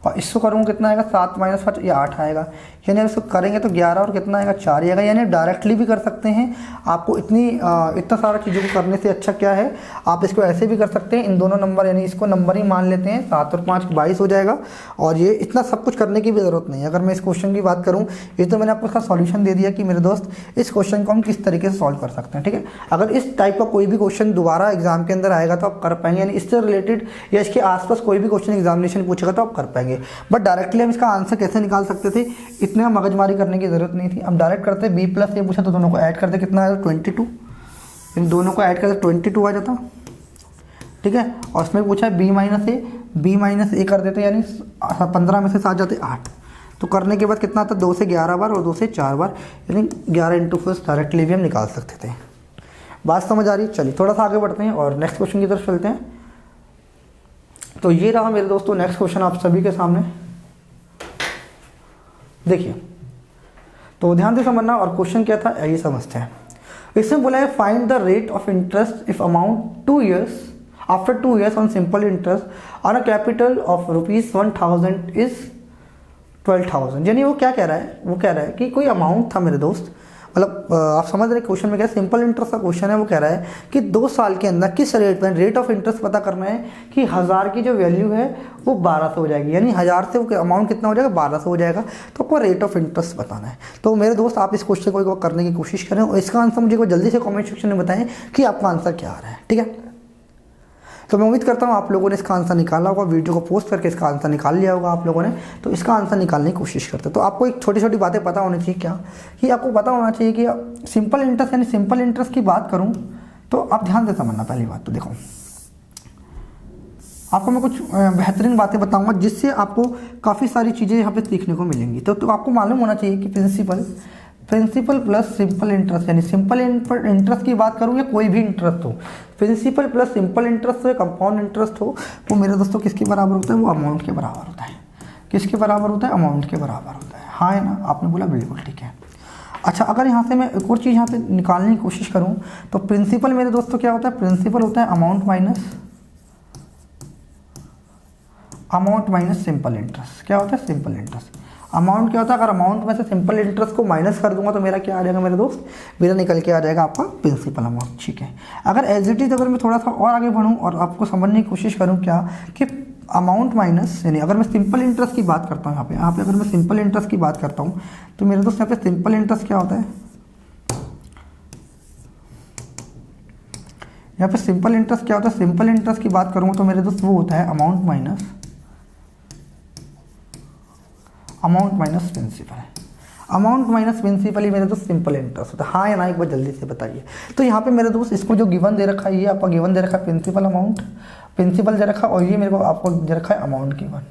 और इसको करूँगा कितना आएगा, 7 - 5 ये 8 आएगा। यानी इसको करेंगे तो 11 और कितना आएगा, 4 आएगा। यानी डायरेक्टली भी कर सकते हैं। आपको इतना सारा चीज़ों को करने से अच्छा क्या है, आप इसको ऐसे भी कर सकते हैं। इन दोनों नंबर यानी इसको नंबर ही मान लेते हैं, 7 और 5 22 हो जाएगा। और ये इतना सब कुछ करने की भी ज़रूरत नहीं है। अगर मैं इस क्वेश्चन की बात करूँ, ये तो मैंने आपको इसका सॉल्यूशन दे दिया कि मेरे दोस्त इस क्वेश्चन को हम किस तरीके से सॉल्व कर सकते हैं, ठीक है। अगर इस टाइप का कोई भी क्वेश्चन दोबारा एग्जाम के अंदर आएगा तो आप कर पाएंगे, यानी इससे रिलेटेड या इसके आसपास कोई भी क्वेश्चन एग्जामिनेशन पूछेगा तो आप कर पाएंगे। बट डायरेक्टली हम इसका आंसर कैसे निकाल सकते थे, इतना मगजमारी करने की जरूरत नहीं थी। हम डायरेक्ट करते B+ ये पूछा तो दोनों को ऐड करते, कितना आया 22, इन दोनों को ऐड करते 22 आ जाता, ठीक है। और उसमें पूछा है B-A कर देते, यानी 15 में से 7 जाते 8। तो करने के बाद कितना आता, 2 से 11 बार और 2 से 4 बार, यानी 11 × 4 डायरेक्टली भी हम निकाल सकते थे। बात समझ आ रही है? चलिए थोड़ा सा आगे बढ़ते हैं और नेक्स्ट क्वेश्चन की तरफ चलते हैं। तो ये रहा मेरे दोस्तों नेक्स्ट क्वेश्चन आप सभी के सामने, देखिए तो ध्यान से समझना। और क्वेश्चन क्या था ये समझते हैं। इसमें बोला है find the rate of interest if amount 2 years after 2 years on simple interest on a capital of ₹1000 is 12,000। यानी वो क्या कह रहा है, वो कह रहा है कि कोई अमाउंट था मेरे दोस्त, मतलब आप समझ रहे क्वेश्चन में क्या, सिंपल इंटरेस्ट का क्वेश्चन है। वो कह रहा है कि 2 साल के अंदर किस रेट पर, रेट ऑफ इंटरेस्ट पता करना है कि 1000 की जो वैल्यू है वो 1200 हो जाएगी, यानी 1000 से वो अमाउंट कितना हो जाएगा, 1200 हो जाएगा। तो आपको रेट ऑफ इंटरेस्ट बताना है। तो मेरे दोस्त आप इस क्वेश्चन को एक बार करने की कोशिश करें और इसका आंसर मुझे जल्दी से कॉमेंट सेक्शन में बताएं कि आपका आंसर क्या आ रहा है, ठीक है। तो मैं उम्मीद करता हूँ आप लोगों ने इसका आंसर निकाला होगा, वीडियो को पोस्ट करके इसका आंसर निकाल लिया होगा आप लोगों ने। तो इसका आंसर निकालने की कोशिश करते हैं। तो आपको एक छोटी छोटी बातें पता होनी चाहिए, क्या कि आपको पता होना चाहिए कि सिंपल इंटरेस्ट, यानी सिंपल इंटरेस्ट की बात करूँ तो आप ध्यान से समझना। पहली बात तो देखो, आपको मैं कुछ बेहतरीन बातें बताऊंगा जिससे आपको काफ़ी सारी चीज़ें यहाँ पे सीखने को मिलेंगी। तो आपको मालूम होना चाहिए कि प्रिंसिपल प्लस सिंपल इंटरेस्ट, यानी सिंपल इंटरेस्ट की बात करूँ या कोई भी इंटरेस्ट हो, प्रिंसिपल प्लस सिंपल इंटरेस्ट हो या कंपाउंड इंटरेस्ट हो, वो मेरे दोस्तों किसके बराबर होता है, वो अमाउंट के बराबर होता है। किसके बराबर होता है, अमाउंट के बराबर होता है। हाँ है ना, आपने बोला बिल्कुल ठीक है। अच्छा, अगर यहाँ से मैं एक और चीज़ यहाँ पे निकालने की कोशिश करूँ तो प्रिंसिपल मेरे दोस्तों क्या होता है, प्रिंसिपल होता है अमाउंट माइनस सिंपल इंटरेस्ट। क्या होता है, सिंपल इंटरेस्ट। अमाउंट क्या होता है, अगर अमाउंट में से सिंपल इंटरेस्ट को माइनस कर दूंगा तो मेरा क्या आ जाएगा मेरे दोस्त, मेरा निकल के आ जाएगा आपका प्रिंसिपल अमाउंट, ठीक है। अगर एज इट इज अगर मैं थोड़ा सा और आगे बढ़ूँ और आपको समझने की कोशिश करूँ क्या कि अमाउंट माइनस, यानी अगर मैं सिंपल इंटरेस्ट की बात करता हूँ यहाँ पे अगर मैं सिंपल इंटरेस्ट की बात करता हूँ तो मेरे दोस्त यहाँ पे सिंपल इंटरेस्ट क्या होता है, यहाँ पे सिंपल इंटरेस्ट क्या होता है, सिंपल इंटरेस्ट की बात करूँगा तो मेरे दोस्त वो होता है amount minus principal. Amount minus principal ही मेरे दोस्त सिंपल इंटरेस्ट होता है। हाँ या ना, एक बार जल्दी से बताइए। तो यहाँ पे मेरे दोस्त इसको जो गिवन दे रखा है, ये आपका गिवन दे रखा है प्रिंसिपल अमाउंट, प्रिंसिपल दे रखा है, और ये मेरे को आपको दे रखा है अमाउंट गिवन।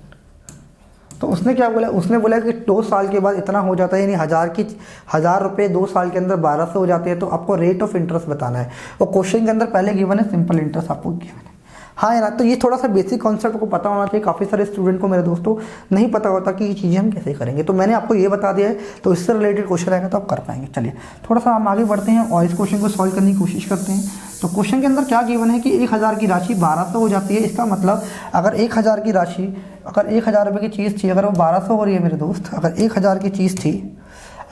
तो उसने क्या बोला, उसने बोला कि 2 साल के बाद इतना हो जाता है, यानी 1000 रुपये 2 साल के अंदर 1200 हो जाते हैं। तो आपको रेट ऑफ इंटरेस्ट बताना है और क्वेश्चन के अंदर पहले गिवन है सिंपल इंटरेस्ट आपको गिवन है। हाँ है ना, तो ये थोड़ा सा बेसिक कॉन्सेप्ट को पता होना चाहिए। काफ़ी सारे स्टूडेंट को मेरे दोस्तों नहीं पता होता कि ये चीज़ें हम कैसे करेंगे। तो मैंने आपको ये बता दिया है, तो इससे रिलेटेड क्वेश्चन आएगा तो आप कर पाएंगे। चलिए थोड़ा सा हम आगे बढ़ते हैं और इस क्वेश्चन को सॉल्व करने की कोशिश करते हैं। तो क्वेश्चन के अंदर क्या गिवन है कि 1000 की राशि 1200 हो जाती है। इसका मतलब अगर 1000 की राशि, अगर 1000 रुपये की चीज़ थी, अगर वो 1200 हो रही है मेरे दोस्त, अगर 1000 की चीज़ थी,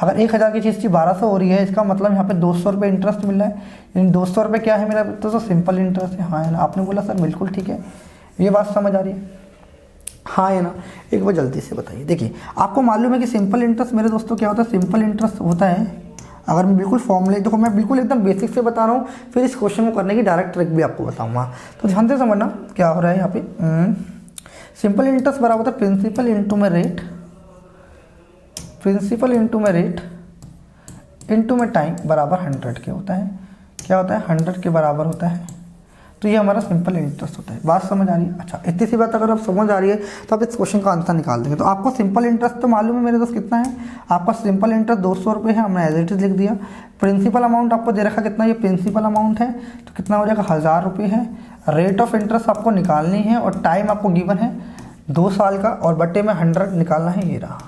अगर 1000 की चीज़ थी 1200 हो रही है, इसका मतलब यहाँ पे 200 रुपये इंटरेस्ट मिल रहा है। यानी 200 रुपये क्या है मेरा तो सिंपल इंटरेस्ट है। हाँ है ना, आपने बोला सर बिल्कुल ठीक है, ये बात समझ आ रही है। हाँ है ना, एक बार जल्दी से बताइए। देखिए आपको मालूम है कि सिंपल इंटरेस्ट मेरे दोस्तों क्या होता है, सिंपल इंटरेस्ट होता है, अगर मैं बिल्कुल फॉर्मूले, देखो मैं बिल्कुल एकदम बेसिक से बता रहा हूँ, फिर इस क्वेश्चन को करने की डायरेक्ट ट्रिक भी आपको बताऊँगा। तो ध्यान से समझना क्या हो रहा है यहाँ पे। सिंपल इंटरेस्ट बराबर होता है प्रिंसिपल इंटू में रेट, प्रिंसिपल इंटू में रेट इंटू में टाइम बराबर 100 के होता है। क्या होता है? 100 के बराबर होता है। तो ये हमारा सिंपल इंटरेस्ट होता है। बात समझ आ रही है? अच्छा, इतनी सी बात अगर आप समझ आ रही है तो आप इस क्वेश्चन का आंसर निकाल देंगे। तो आपको सिंपल इंटरेस्ट तो मालूम है मेरे दोस्त कितना है। आपका सिंपल इंटरेस्ट 200 रुपये है, हमने एज इट इज लिख दिया। प्रिंसिपल अमाउंट आपको दे रखा कितना, ये प्रिंसिपल अमाउंट है तो कितना हो जाएगा 1000 रुपये है। रेट ऑफ इंटरेस्ट आपको निकालनी है और टाइम आपको गिवन है 2 साल का और बट्टे में 100 निकालना है, ये रहा।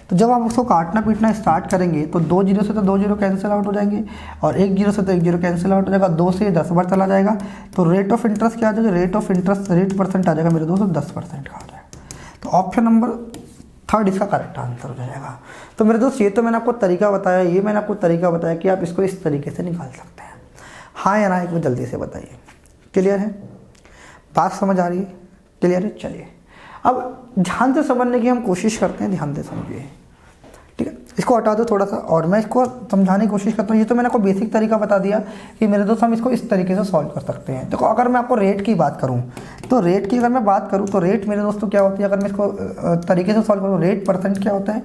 तो जब आप उसको काटना पीटना स्टार्ट करेंगे तो 2 जीरो से तो 2 जीरो कैंसिल आउट हो जाएंगे और 1 जीरो से तो 1 जीरो कैंसिल आउट हो जाएगा। 2 से 10 बार चला जाएगा तो रेट ऑफ इंटरेस्ट क्या आ जाएगा? Rate of interest rate percent आ जाएगा मेरे दोस्तों 10% का आ जाएगा। तो ऑप्शन नंबर 3 इसका करेक्ट आंसर हो जाएगा। तो मेरे दोस्त ये तो मैंने आपको तरीका बताया, ये मैंने आपको तरीका बताया कि आप इसको इस तरीके से निकाल सकते हैं। हाँ या ना एक बार जल्दी से बताइए। क्लियर है? बात समझ आ रही है? क्लियर है? चलिए अब ध्यान से समझने की हम कोशिश करते हैं। ध्यान से समझिए, ठीक है। इसको हटा दो थोड़ा सा और मैं इसको समझाने की कोशिश करता हूँ। ये तो मैंने आपको बेसिक तरीका बता दिया कि मेरे दोस्त हम इसको इस तरीके से सॉल्व कर सकते हैं। देखो अगर मैं आपको रेट की बात करूँ तो रेट की अगर मैं बात करूँ तो रेट मेरे दोस्तों क्या होती है, अगर मैं इसको तरीके से सॉल्व करूँ, रेट परसेंट क्या होता है?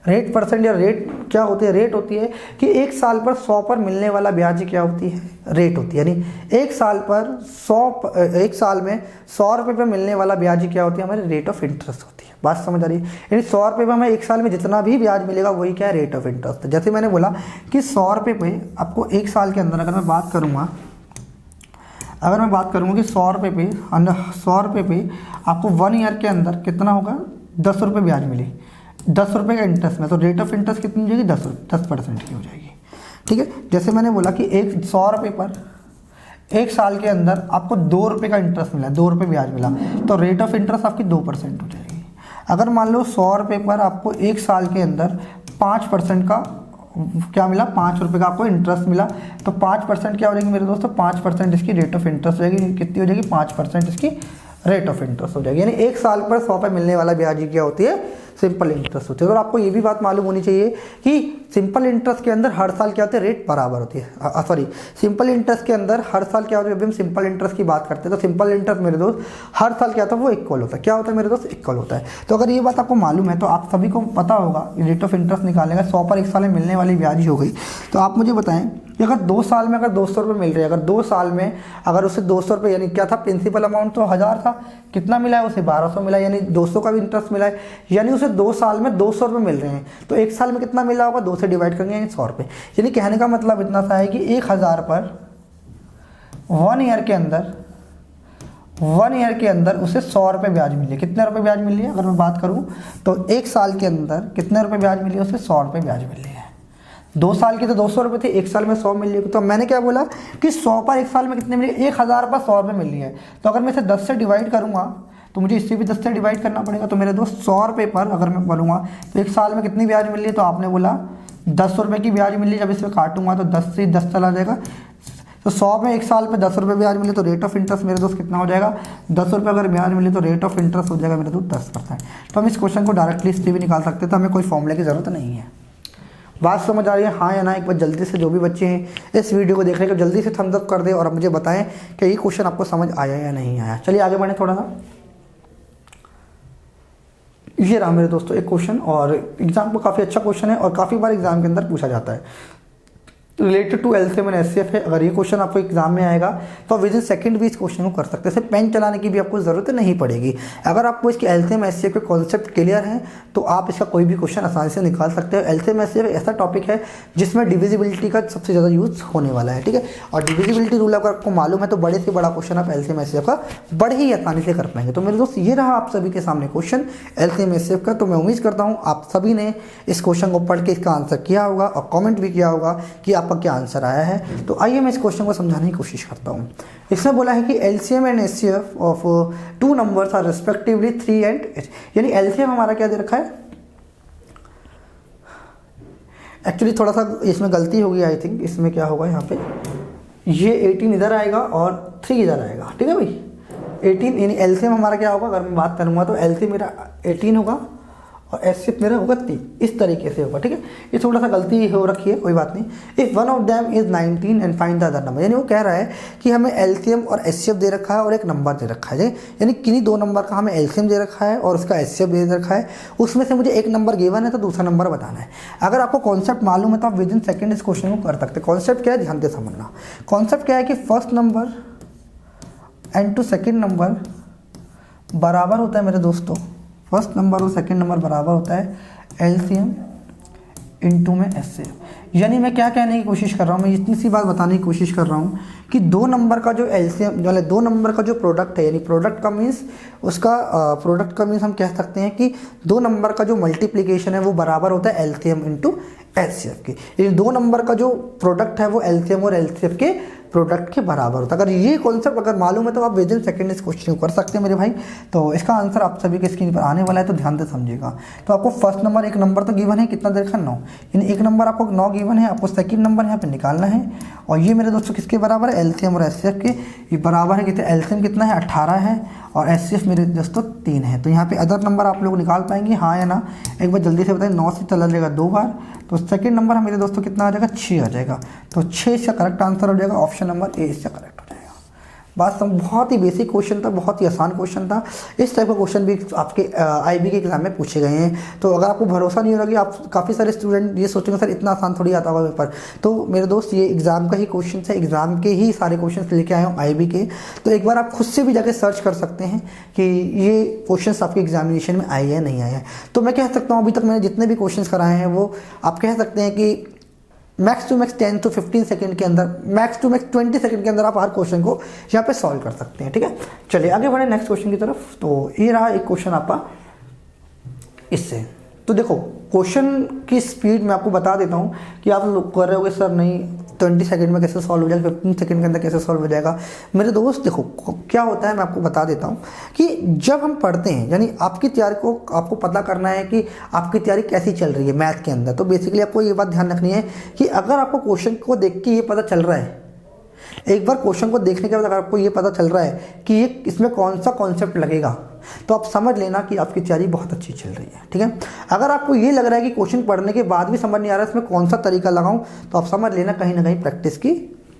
रेट परसेंट या रेट क्या होती है? रेट होती है कि 1 साल पर 100 पर मिलने वाला ब्याज क्या होती है? रेट होती है। यानी 1 साल पर 1 साल में 100 रुपये पर मिलने वाला ब्याज क्या होती है? हमारी रेट ऑफ इंटरेस्ट होती है। बात समझ आ रही है? यानी 100 रुपये पर हमें 1 साल में जितना भी ब्याज मिलेगा वही क्या है? Rate of interest. जैसे मैंने बोला कि 100 रुपये पे आपको 1 साल के अंदर अगर मैं बात करूँगा कि 100 रुपये पे आपको 1 ईयर के अंदर कितना होगा? 10 रुपये ब्याज मिले, 10 रुपये का इंटरेस्ट में, तो रेट ऑफ इंटरेस्ट कितनी हो जाएगी? 10% की हो जाएगी। ठीक है। जैसे मैंने बोला कि 100 रुपये पर 1 साल के अंदर आपको 2 रुपये का इंटरेस्ट मिला, 2 रुपये ब्याज मिला, तो रेट ऑफ इंटरेस्ट आपकी 2% हो जाएगी। अगर मान लो 100 रुपये पर आपको 1 साल के अंदर 5% का क्या मिला? 5 रुपये का आपको इंटरेस्ट मिला, तो 5% क्या हो जाएगी मेरे दोस्तों? 5% इसकी रेट ऑफ इंटरेस्ट हो जाएगी। कितनी हो जाएगी? 5% इसकी रेट ऑफ इंटरेस्ट हो जाएगी। यानी 1 साल पर 100 पे मिलने वाला ब्याज क्या होती है? सिंपल इंटरेस्ट होती है। और आपको ये भी बात मालूम होनी चाहिए कि सिंपल इंटरेस्ट के अंदर हर साल क्या होता है? रेट बराबर होती है। सॉरी, सिंपल इंटरेस्ट के अंदर हर साल क्या होता है? अभी हम सिंपल इंटरेस्ट की बात करते हैं तो सिंपल इंटरेस्ट मेरे दोस्त हर साल क्या होता है? वो इक्वल होता है। क्या होता है मेरे दोस्त? इक्वल होता है। तो अगर ये बात आपको मालूम है तो आप सभी को पता होगा रेट ऑफ इंटरेस्ट निकालने का 100 पर 1 साल में मिलने वाली ब्याज ही हो गई। तो आप मुझे बताएं कि अगर 2 साल में अगर 200 रुपये मिल रहे हैं, अगर 2 साल में अगर उसे 200 रुपये, यानी क्या था? प्रिंसिपल अमाउंट तो 1000 था, कितना मिला है उसे? 1200 मिला, यानी 200 का भी इंटरेस्ट मिला है, यानी उसे 2 साल में 200 रुपये मिल रहे हैं। तो 1 साल में कितना मिला होगा? 2 से डिवाइड करेंगे यानी 100 रुपये। यानी कहने का मतलब इतना सा है कि 1000 पर 1 ईयर के अंदर उसे 100 रुपये ब्याज मिले। कितने रुपये ब्याज मिले? अगर मैं बात करूं तो 1 साल के अंदर कितने रुपये ब्याज मिले? उसे 100 रुपये ब्याज मिले हैं। 2 साल की तो 200 रुपये थे, 1 साल में 100 मिल रही है। तो मैंने क्या बोला कि 100 पर 1 साल में कितने मिले? 1000 पर 100 रुपये मिल रही है। तो अगर मैं इसे 10 से डिवाइड करूँगा तो मुझे इससे भी 10 से डिवाइड करना पड़ेगा। तो मेरे दोस्त 100 रुपये पर अगर मैं बोलूँगा तो 1 साल में कितनी ब्याज मिल रही है? तो आपने बोला 10 रुपये की ब्याज मिल रही है। जब इसमें काटूंगा तो 10 से 10 चला जाएगा। तो 100 में 1 साल पे 10 रुपये ब्याज मिले तो रेट ऑफ इंटरेस्ट मेरे दोस्त कितना हो जाएगा? 10 रुपये अगर ब्याज मिले तो रेट ऑफ इंटरेस्ट हो जाएगा मेरे दोस्त 10%। तो हम इस क्वेश्चन को डायरेक्टली इससे भी निकाल सकते हैं। तो हमें कोई फॉर्मूले की ज़रूरत नहीं है। बात समझ आ रही है? हाँ या ना एक बार जल्दी से जो भी बच्चे हैं इस वीडियो को देख रहे हैं जल्दी से थम्स अप कर दे और अब मुझे बताएं कि ये क्वेश्चन आपको समझ आया या नहीं आया। चलिए आगे बढ़ें थोड़ा सा। ये रहा मेरे दोस्तों एक क्वेश्चन और एग्जाम को काफ़ी अच्छा क्वेश्चन है और काफ़ी बार एग्जाम के अंदर पूछा जाता है। Related to LCM and HCF है। अगर ये क्वेश्चन आपको एग्जाम में आएगा तो आप विद इन सेकंड भी इस क्वेश्चन को कर सकते हैं। सिर्फ पेन चलाने की भी आपको ज़रूरत नहीं पड़ेगी। अगर आपको इसके एलसीएम एचसीएफ के कॉन्सेप्ट क्लियर है तो आप इसका कोई भी क्वेश्चन आसानी से निकाल सकते हो। एलसीएम एचसीएफ ऐसा टॉपिक है जिसमें डिविजिबिलिटी का सबसे ज़्यादा यूज़ होने वाला है, ठीक है। और डिविजिबिलिटी रूल अगर आपको मालूम है तो बड़े से बड़ा क्वेश्चन आप एलसीएम एचसीएफ का बड़े ही आसानी से कर पाएंगे। तो मेरे दोस्त ये रहा आप सभी के सामने क्वेश्चन एलसीएम एचसीएफ का। तो मैं उम्मीद करता हूँ आप सभी ने इस क्वेश्चन को पढ़ के इसका आंसर किया होगा और कॉमेंट भी किया होगा कि आपका क्या आंसर आया है। तो आइए मैं इस क्वेश्चन को समझाने की कोशिश करता हूं। इसमें बोला है कि LCM and HCF of 2 numbers are respectively 3 and 8। यानी एलसीएम हमारा क्या दे रखा है? एक्चुअली थोड़ा सा इसमें गलती होगी आई थिंक। इसमें क्या होगा यहाँ पे ये 18 इधर आएगा और 3 इधर आएगा, ठीक है भाई। 18 यानी एलसीएम हमारा क्या होगा? अगर मैं बात करूँगा तो एलसीएम मेरा 18 होगा और HCF मेरा होगा 3, इस तरीके से होगा, ठीक है। ये थोड़ा सा गलती हो रखी है, कोई बात नहीं। If one of them is 19 and find the other number, यानी वो कह रहा है कि हमें LCM और HCF दे रखा है और एक नंबर दे रखा है, यानी किन्हीं दो नंबर का हमें LCM दे रखा है और उसका HCF दे रखा है, उसमें से मुझे एक नंबर गिवन है तो दूसरा नंबर बताना है। अगर आपको कॉन्सेप्ट मालूम है तो आप विद इन सेकेंड इस क्वेश्चन को कर सकते हैं। कॉन्सेप्ट क्या है, ध्यान से समझना। कॉन्सेप्ट क्या है कि first number and to second number बराबर होता है मेरे दोस्तों, फर्स्ट नंबर और सेकेंड नंबर बराबर होता है LCM इंटू में HCF। यानी मैं क्या कहने की कोशिश कर रहा हूँ, मैं इतनी सी बात बताने की कोशिश कर रहा हूँ कि दो नंबर का जो LCM वाले दो नंबर का जो प्रोडक्ट है, यानी प्रोडक्ट का मीन्स उसका प्रोडक्ट का मीन्स हम कह सकते हैं कि दो नंबर का जो मल्टीप्लिकेशन है वो बराबर होता है LCM इंटू HCF के। यानी दो नंबर का जो प्रोडक्ट है वो LCM और HCF के प्रोडक्ट के बराबर होता है। अगर ये कॉन्सेप्ट अगर मालूम है तो आप विद इन सेकेंड इस क्वेश्चन को कर सकते हैं मेरे भाई। तो इसका आंसर आप सभी के स्क्रीन पर आने वाला है, तो ध्यान से समझिएगा। तो आपको फर्स्ट नंबर एक नंबर तो गिवन है, कितना दे रखा 9, यानी एक नंबर आपको 9 गिवन है, आपको सेकंड नंबर यहाँ पे निकालना है। और ये मेरे दोस्तों किसके बराबर है, LCM और HCF के। ये बराबर है कितने, LCM कितना है 18 है और HCF मेरे दोस्तों 3 है। तो यहाँ पे अदर नंबर आप लोग निकाल पाएंगे, हाँ या ना, एक बार जल्दी से बताएं। 9 से चला जाएगा 2 बार, तो सेकंड नंबर मेरे दोस्तों कितना आ जाएगा, 6 आ जाएगा। तो 6 इसका करेक्ट आंसर हो जाएगा, ऑप्शन नंबर ए इसका करेक्ट हो जाएगा। बात बहुत ही बेसिक क्वेश्चन था, बहुत ही आसान क्वेश्चन था। इस टाइप का क्वेश्चन भी आपके IB के एग्जाम में पूछे गए हैं। तो अगर आपको भरोसा नहीं हो रहा कि आप काफ़ी सारे स्टूडेंट ये सोचेंगे सर इतना आसान थोड़ी आता होगा पेपर, तो मेरे दोस्त ये एग्ज़ाम का ही क्वेश्चन है, एग्ज़ाम के ही सारे क्वेश्चन लेके आए हूँ IB के। तो एक बार आप खुद से भी जाके सर्च कर सकते हैं कि ये क्वेश्चन आपके एग्जामिनेशन में आए हैं नहीं आए हैं। तो मैं कह सकता हूँ अभी तक मैंने जितने भी क्वेश्चन कराए हैं वो आप कह सकते हैं कि max to max 10 to 15 second के अंदर, मैक्स टू मैक्स 20 सेकंड के अंदर आप हर क्वेश्चन को यहाँ पे सॉल्व कर सकते हैं, ठीक है। चलिए आगे बढ़े नेक्स्ट क्वेश्चन की तरफ। तो ये रहा एक क्वेश्चन आपका इससे। तो देखो क्वेश्चन की स्पीड मैं आपको बता देता हूँ कि आप लोग कर रहे होगे सर नहीं 20 सेकंड में कैसे सॉल्व हो जाएगा, 15 सेकंड के अंदर कैसे सॉल्व हो जाएगा। मेरे दोस्त देखो क्या होता है, मैं आपको बता देता हूँ कि जब हम पढ़ते हैं, यानी आपकी तैयारी को आपको पता करना है कि आपकी तैयारी कैसी चल रही है मैथ के अंदर। तो बेसिकली आपको ये बात ध्यान रखनी है कि अगर आपको क्वेश्चन को देख के ये पता चल रहा है, एक बार क्वेश्चन को देखने के बाद अगर आपको ये पता चल रहा है कि ये इसमें कौन सा कॉन्सेप्ट लगेगा, तो आप समझ लेना कि आपकी तैयारी बहुत अच्छी चल रही है, ठीक है। अगर आपको ये लग रहा है कि क्वेश्चन पढ़ने के बाद भी समझ नहीं आ रहा है इसमें कौन सा तरीका लगाऊं, तो आप समझ लेना कहीं ना कहीं प्रैक्टिस की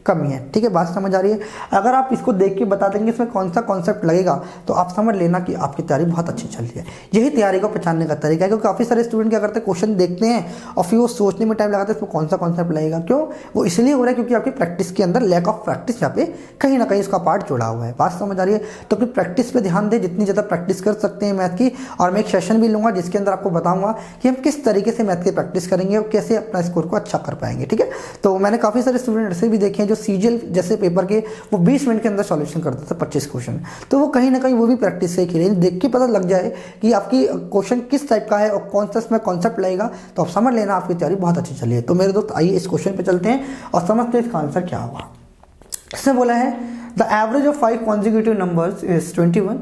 कमी है, ठीक है। बात समझ आ रही है। अगर आप इसको देख के बता देंगे इसमें कौन सा कॉन्सेप्ट लगेगा, तो आप समझ लेना कि आपकी तैयारी बहुत अच्छी चल रही है। यही तैयारी को पहचानने का तरीका है, क्योंकि काफ़ी सारे स्टूडेंट क्या करते हैं, क्वेश्चन देखते हैं और फिर वो सोचने में टाइम लगाते हैं इसमें कौन सा कॉन्सेप्ट लगेगा। क्यों? वो इसलिए हो रहा है क्योंकि आपकी प्रैक्टिस के अंदर लैक ऑफ प्रैक्टिस यहाँ पे कहीं ना कहीं इसका पार्ट जुड़ा हुआ है। बात समझ आ रही है। तो अपनी प्रैक्टिस पे ध्यान दें, जितनी ज़्यादा प्रैक्टिस कर सकते हैं मैथ की। और मैं एक सेशन भी लूँगा जिसके अंदर आपको बताऊँगा कि हम किस तरीके से मैथ की प्रैक्टिस करेंगे और कैसे अपना स्कोर को अच्छा कर पाएंगे, ठीक है। तो मैंने काफ़ी सारे स्टूडेंट ऐसे भी देखे हैं जो CGL जैसे पेपर के वो 20 मिनट के अंदर सॉल्यूशन करते थे 25 क्वेश्चन। तो वो कहीं ना कहीं वो भी प्रैक्टिस से खेले, देख के पता लग जाए कि आपकी क्वेश्चन किस टाइप का है और कौन सा इसमें कॉन्सेप्ट लगेगा, तो आप समझ लेना आपकी तैयारी बहुत अच्छी चली है। तो मेरे दोस्त आइए इस क्वेश्चन पे चलते हैं और समझते हैं इसका आंसर क्या होगा। इसने बोला है the average of 5 consecutive numbers is 21,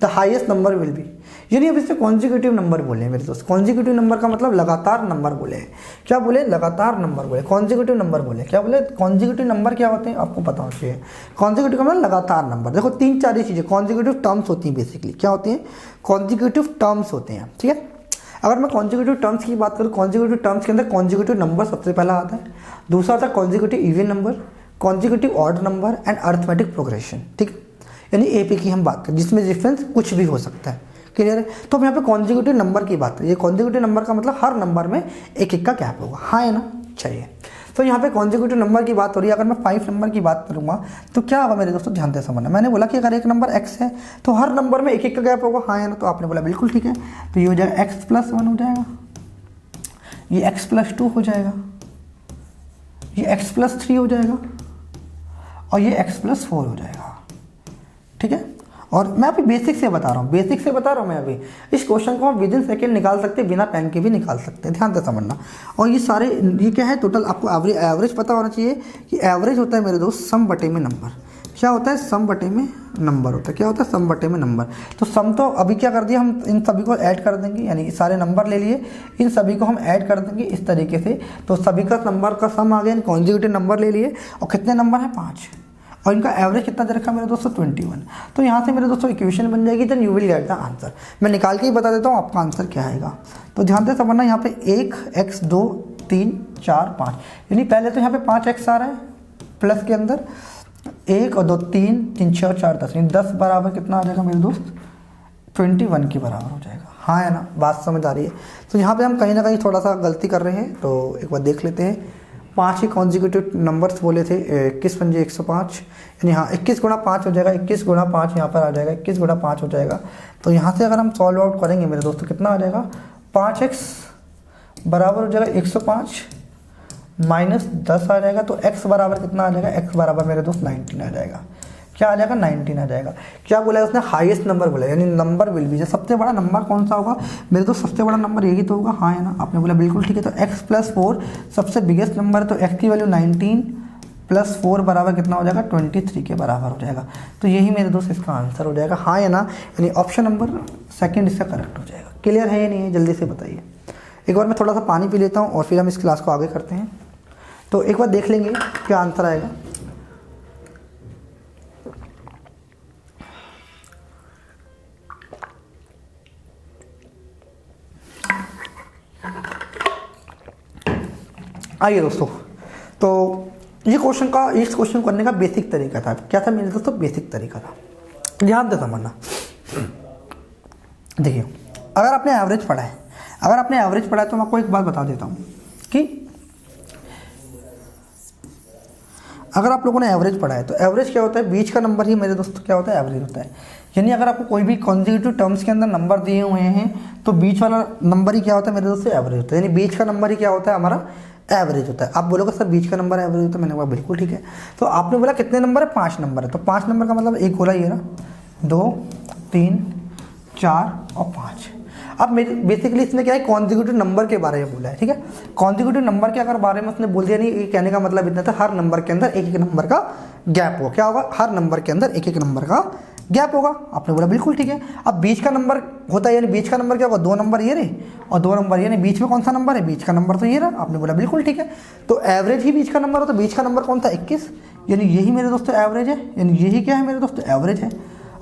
the highest number will be. यानी अब इससे कॉन्जिक्यूटिव नंबर बोले मेरे दोस्त। कॉन्जिक्यूटिव नंबर का मतलब लगातार नंबर बोले। क्या बोले? लगातार नंबर बोले। कॉन्जिक्यूटिव नंबर बोले। क्या बोले? कॉन्जिक्यूटिव नंबर क्या होते हैं आपको पता होना चाहिए। कॉन्जिक्यूटिव का मतलब लगातार नंबर। देखो 3-4 चीज़ें कॉन्जिक्यूटिव टर्म्स होती हैं। बेसिकली क्या होती हैं? कॉन्जिक्यूटिव टर्म्स होते हैं, ठीक है। अगर मैं कॉन्जिक्यूटिव टर्म्स की बात करूँ, कॉन्जिक्यूटिव टर्म्स के अंदर कॉन्जिक्यूटिव नंबर सबसे पहला आता है, दूसरा आता है consecutive even number, consecutive odd number and arithmetic progression, ठीक। यानी AP की हम बात करें जिसमें डिफरेंस कुछ भी हो सकता है, क्लियर है। तो हम यहाँ पे कॉन्जिक्यूटिव नंबर की बात करें। ये कॉन्जिक्यूटिव नंबर का मतलब हर नंबर में एक एक का गैप होगा, हाँ है ना। चलिए तो यहाँ पे कॉन्जिक्यूटिव नंबर की बात हो रही है। अगर मैं 5 नंबर की बात करूँगा तो क्या होगा मेरे दोस्तों, ध्यान से समझना। मैंने बोला कि अगर एक नंबर x है तो हर नंबर में एक एक का गैप होगा, हाँ है ना। तो आपने बोला बिल्कुल ठीक है। तो ये हो जाएगा x+1 हो जाएगा, ये x+2 हो जाएगा, ये x+3 हो जाएगा और ये x+4 हो जाएगा, ठीक है। और मैं अभी बेसिक से बता रहा हूँ, मैं अभी इस क्वेश्चन को हम विद इन सेकेंड निकाल सकते हैं, बिना पेन के भी निकाल सकते हैं, ध्यान से समझना। और ये सारे ये क्या है, टोटल आपको एवरेज पता होना चाहिए कि एवरेज होता है मेरे दोस्त सम बटे में नंबर। क्या होता है? सम बटे में नंबर होता है। क्या होता है? सम बटे में नंबर। तो सम तो अभी क्या कर दिया, हम इन सभी को ऐड कर देंगे, यानी सारे नंबर ले लिए, इन सभी को हम ऐड कर देंगे इस तरीके से। तो सभी का नंबर का सम आ गया, कॉन्जिक्यूटिव नंबर ले लिए और कितने नंबर हैं? 5। और इनका एवरेज कितना दे रखा है मेरे दोस्तों 21। तो यहाँ से मेरे दोस्तों इक्वेशन बन जाएगी, then you will get the answer. मैं निकाल के ही बता देता हूँ आपका आंसर क्या आएगा। तो ध्यान से समझना, यहाँ पे 1 x 2 3 4 5, यानी पहले तो यहाँ पे 5x आ रहा है प्लस के अंदर 1 और 2 3 3 6 4 10, यानी 10 बराबर कितना आ जाएगा मेरे दोस्त 21 के बराबर हो जाएगा। हाँ है ना, बात समझ आ रही है। तो यहाँ पे हम कहीं ना कहीं थोड़ा सा गलती कर रहे हैं, तो एक बार देख लेते हैं। 5 ही कॉन्जिक्यूटिव नंबर्स बोले थे, 21 पंजे 105, यानी हाँ 21 गुणा 5 हो जाएगा, 21 गुणा 5 यहाँ पर आ जाएगा, 21 गुणा 5 हो जाएगा। तो यहाँ से अगर हम सॉल्व आउट करेंगे मेरे दोस्तों कितना आ जाएगा, 5x बराबर हो जाएगा 105 माइनस 10 आ जाएगा। तो x बराबर कितना आ जाएगा, x बराबर मेरे दोस्त 19 आ जाएगा। क्या आ जाएगा 19 आ जाएगा। क्या बोला है उसने, हाईएस्ट नंबर बोला, यानी नंबर विल बी, सबसे बड़ा नंबर कौन सा होगा मेरे दोस्त, सबसे बड़ा नंबर यही तो होगा। हाँ है ना, आपने बोला बिल्कुल ठीक है। तो x + 4 सबसे बिगेस्ट नंबर है, तो x की वैल्यू 19 + 4 बराबर कितना हो जाएगा 23 के बराबर हो जाएगा। तो यही मेरे दोस्त इसका आंसर हो जाएगा। हाँ है ना, यानी ऑप्शन नंबर सेकंड इसका करेक्ट हो जाएगा। क्लियर है या नहीं है, जल्दी से बताइए। एक बार मैं थोड़ा सा पानी पी लेता हूँ और फिर हम इस क्लास को आगे करते हैं। तो एक बार देख लेंगे क्या आंसर आएगा। आइए दोस्तों, तो ये क्वेश्चन का, इस क्वेश्चन को करने का बेसिक तरीका था। क्या था मेरे दोस्तों, बेसिक तरीका था। ध्यान से समझना। देखिए, अगर आपने एवरेज पढ़ा है, तो मैं आपको एक बात बता देता हूँ कि अगर आप लोगों ने एवरेज पढ़ा है, तो एवरेज क्या होता है, बीच का नंबर ही मेरे दोस्तों क्या होता है, एवरेज होता है। यानी अगर आपको कोई भी कॉन्जिक्यूटिव टर्म्स के अंदर नंबर दिए हुए हैं, तो बीच वाला नंबर ही क्या होता है मेरे दोस्तों, एवरेज होता है। यानी बीच का नंबर ही क्या होता है, हमारा एवरेज होता है। आप बोलोगे सर बीच का नंबर एवरेज होता है, मैंने बोला बिल्कुल ठीक है। तो आपने बोला कितने नंबर है, 5 नंबर है। तो 5 नंबर का मतलब एक बोला ये ना, 2 3 4 और 5। अब मेरे बेसिकली इसने क्या है, कॉन्जिक्यूटिव नंबर के बारे में बोला है, ठीक है। कॉन्जिक्यूटिव नंबर के अगर बारे में उसने बोल दिया, नहीं, ये कहने का मतलब इतना था, हर नंबर के अंदर एक एक नंबर का गैप होगा। क्या होगा, हर नंबर के अंदर एक एक नंबर का गैप होगा। आपने बोला बिल्कुल ठीक है। अब बीच का नंबर होता है, यानी बीच का नंबर क्या होगा, 2 नंबर ये रहे और 2 नंबर, यानी बीच में कौन सा नंबर है, बीच का नंबर तो ये रहा। आपने बोला बिल्कुल ठीक है। तो एवरेज ही बीच का नंबर हो, तो बीच का नंबर कौन था, 21, यानी यही मेरे दोस्तों एवरेज है, यानी यही क्या है मेरे दोस्तों, एवरेज है।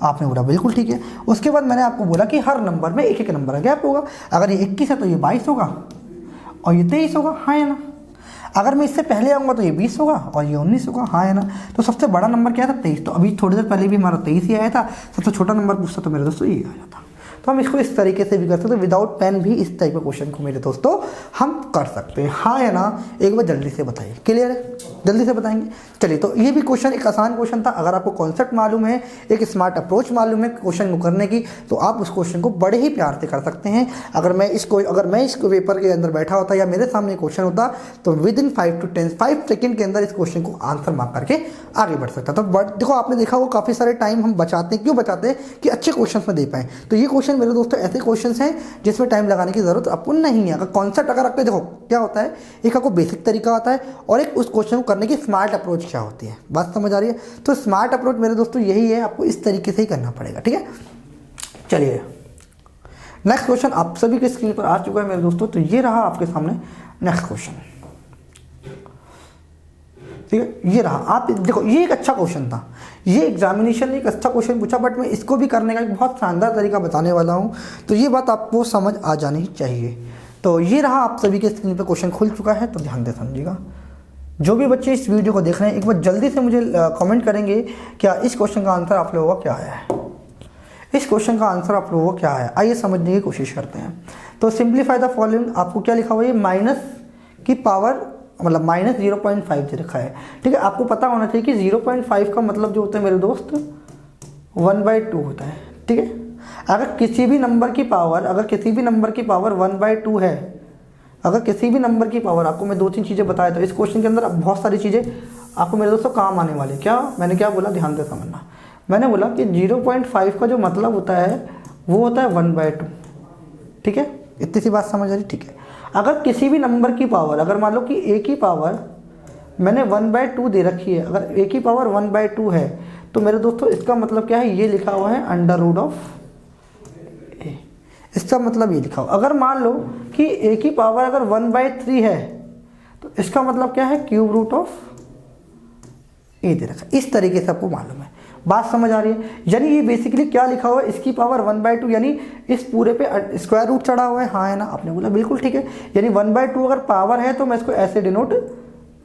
आपने बोला बिल्कुल ठीक है। उसके बाद मैंने आपको बोला कि हर नंबर में एक एक नंबर का गैप होगा। अगर ये 21 है तो ये 22 होगा और ये 23 होगा। हाँ है ना। अगर मैं इससे पहले आऊँगा तो ये 20 होगा और ये 19 होगा। हाँ है ना। तो सबसे बड़ा नंबर क्या था, 23। तो अभी थोड़ी देर पहले भी हमारा 23 ही आया था। सबसे छोटा नंबर पूछता तो मेरे दोस्तों ये आ जाता। तो हम इसको इस तरीके से भी कर सकते हैं, विदाउट पेन भी इस टाइप के क्वेश्चन को मेरे दोस्तों हम कर सकते हैं। हाँ है ना। एक बार जल्दी से बताइए, क्लियर है, जल्दी से बताएंगे। चलिए, तो ये भी क्वेश्चन एक आसान क्वेश्चन था। अगर आपको कॉन्सेप्ट मालूम है, एक स्मार्ट अप्रोच मालूम है क्वेश्चन को करने की, तो आप उस क्वेश्चन को बड़े ही प्यार से कर सकते हैं। अगर मैं इस पेपर के अंदर बैठा होता या मेरे सामने क्वेश्चन होता, तो विद इन 5 सेकेंड के अंदर इस क्वेश्चन को आंसर मार्क करके आगे बढ़ सकता था। बट देखो, आपने देखा वो काफ़ी सारे टाइम हम बचाते हैं। क्यों बचाते हैं, कि अच्छे क्वेश्चन में दे पाएँ। तो ये क्वेश्चन मेरे दोस्तों ऐसे क्वेश्चंस हैं जिसमें टाइम लगाने की जरूरत आपको नहीं है। अगर कॉन्सेप्ट अगर आपको, देखो क्या होता है, एक आपको बेसिक तरीका होता है और एक उस क्वेश्चन को करने की स्मार्ट अप्रोच क्या होती है। बात समझ आ रही है। तो स्मार्ट अप्रोच मेरे दोस्तों यही है, आपको इस तरीके से ही करना पड़ेगा, ठीक है। चलिए, नेक्स्ट क्वेश्चन आप सभी के स्क्रीन पर आ चुका है मेरे दोस्तों। तो ये रहा आपके सामने नेक्स्ट क्वेश्चन, ठीक है। ये रहा, आप देखो, ये एक अच्छा क्वेश्चन था। ये एग्जामिनेशन ने एक अच्छा क्वेश्चन पूछा, बट मैं इसको भी करने का एक बहुत शानदार तरीका बताने वाला हूँ। तो ये बात आपको समझ आ जानी चाहिए। तो ये रहा, आप सभी के स्क्रीन पर क्वेश्चन खुल चुका है। तो ध्यान से समझिएगा। जो भी बच्चे इस वीडियो को देख रहे हैं, एक बार जल्दी से मुझे कमेंट करेंगे क्या इस क्वेश्चन का आंसर आप लोगों का क्या है। इस क्वेश्चन का आंसर आप लोगों को क्या है, आइए समझने की कोशिश करते हैं। तो सिंप्लीफाई द फॉलोइंग, आपको क्या लिखा हुआ है, माइनस की पावर, मतलब माइनस 0.5 से रखा है, ठीक है। आपको पता होना चाहिए कि 0.5 का मतलब जो होता है मेरे दोस्त 1/2 होता है, ठीक है। अगर किसी भी नंबर की पावर 1/2 है, अगर किसी भी नंबर की पावर, आपको मैं 2-3 चीज़ें बताया, तो इस क्वेश्चन के अंदर अब बहुत सारी चीज़ें आपको मेरे दोस्तों काम आने वाली। क्या मैंने क्या बोला, ध्यान से समझना। मैंने बोला कि 0.5 का जो मतलब होता है वो होता है 1/2, ठीक है। इतनी सी बात समझ आ रही, ठीक है। अगर किसी भी नंबर की पावर, अगर मान लो कि a की पावर मैंने 1/2 दे रखी है, अगर a की पावर 1/2 है, तो मेरे दोस्तों इसका मतलब क्या है, ये लिखा हुआ है √a। इसका मतलब ये लिखा हुआ। अगर मान लो कि a की पावर अगर 1/3 है, तो इसका मतलब क्या है, √3 ए दे रखा है। इस तरीके से आपको मालूम है, बात समझ आ रही है। यानी ये बेसिकली क्या लिखा हुआ है, इसकी पावर 1/2 यानी इस पूरे पे स्क्वायर रूट चढ़ा हुआ है, हाँ है ना, आपने बोला बिल्कुल ठीक है। यानी 1/2 अगर पावर है तो मैं इसको ऐसे डिनोट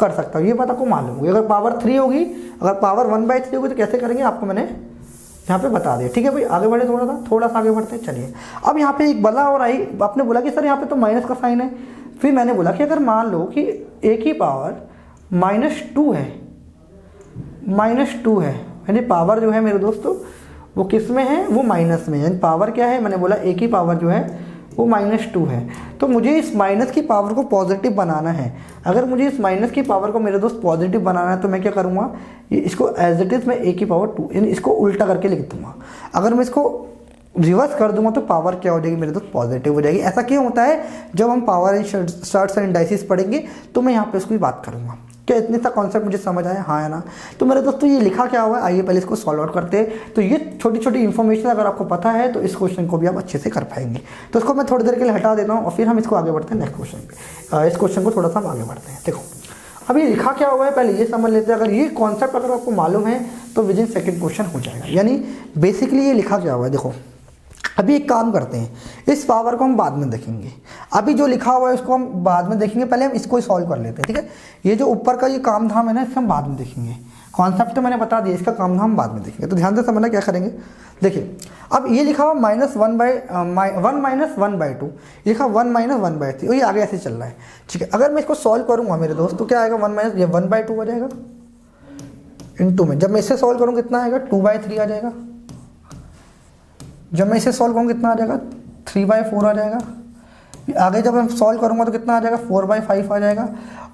कर सकता हूँ, ये बात आपको मालूम होगी। अगर पावर 3 होगी, अगर पावर 1/3 होगी तो कैसे करेंगे आपको मैंने यहाँ पे बता दिया, ठीक है भाई। आगे बढ़े, थोड़ा सा आगे बढ़ते हैं। चलिए अब यहाँ पे एक बला और आई, आपने बोला कि सर यहाँ पे तो माइनस का साइन है। फिर मैंने बोला कि अगर मान लो कि ए की पावर -2 है, -2 है, यानी पावर जो है मेरे दोस्तों वो किस में है, वो माइनस में, यानी पावर क्या है, मैंने बोला ए की पावर जो है वो -2 है। तो मुझे इस माइनस की पावर को पॉजिटिव बनाना है। अगर मुझे इस माइनस की पावर को मेरे दोस्त पॉजिटिव बनाना है तो मैं क्या करूँगा, इसको एज इट इज़ मैं ए की पावर 2 यानी इसको उल्टा करके लिख दूँगा। अगर मैं इसको रिवर्स कर दूंगा तो पावर क्या हो जाएगी मेरे दोस्त, पॉजिटिव हो जाएगी। ऐसा क्यों होता है, जब हम power and starts and indices पढ़ेंगे तो मैं यहाँ पे उसकी बात करूँगा। क्या इतने सा कॉन्सेप्ट मुझे समझ आया, हाँ है ना। तो मेरे दोस्तों ये लिखा क्या हुआ है, आइए पहले इसको सॉल्व आउट करते हैं। तो ये छोटी छोटी इन्फॉर्मेशन अगर आपको पता है तो इस क्वेश्चन को भी आप अच्छे से कर पाएंगे। तो इसको मैं थोड़ी देर के लिए हटा देता हूँ और फिर हम इसको आगे बढ़ते हैं नेक्स्ट क्वेश्चन पे। इस क्वेश्चन को थोड़ा सा हम आगे बढ़ते हैं। देखो अब ये लिखा क्या हुआ है पहले ये समझ लेते हैं। अगर ये कॉन्सेप्ट अगर आपको मालूम है तो विद इन सेकेंड क्वेश्चन हो जाएगा। यानी बेसिकली ये लिखा क्या हुआ है, देखो अभी एक काम करते हैं, इस पावर को हम बाद में देखेंगे। अभी जो लिखा हुआ है उसको हम बाद में देखेंगे, पहले हम इसको ही सॉल्व कर लेते हैं, ठीक है। ये जो ऊपर का ये काम धाम है ना, इसको हम बाद में देखेंगे। कॉन्सेप्ट तो मैंने बता दिया, इसका काम धाम बाद में देखेंगे। तो ध्यान से समझना क्या करेंगे। देखिए अब ये लिखा हुआ -1/2, लिखा 1 - 1/3 और ये आगे ऐसे चल रहा है, ठीक है। अगर मैं इसको सॉल्व करूँगा मेरे दोस्त तो क्या आएगा, 1/2 हो जाएगा इंटू में। जब मैं इसे सॉल्व करूँ कितना आएगा, 2/3 आ जाएगा। जब मैं इसे सॉल्व करूँगा कितना आ जाएगा, 3/4 आ जाएगा। आगे जब मैं सॉल्व करूँगा तो कितना आ जाएगा, 4/5 आ जाएगा।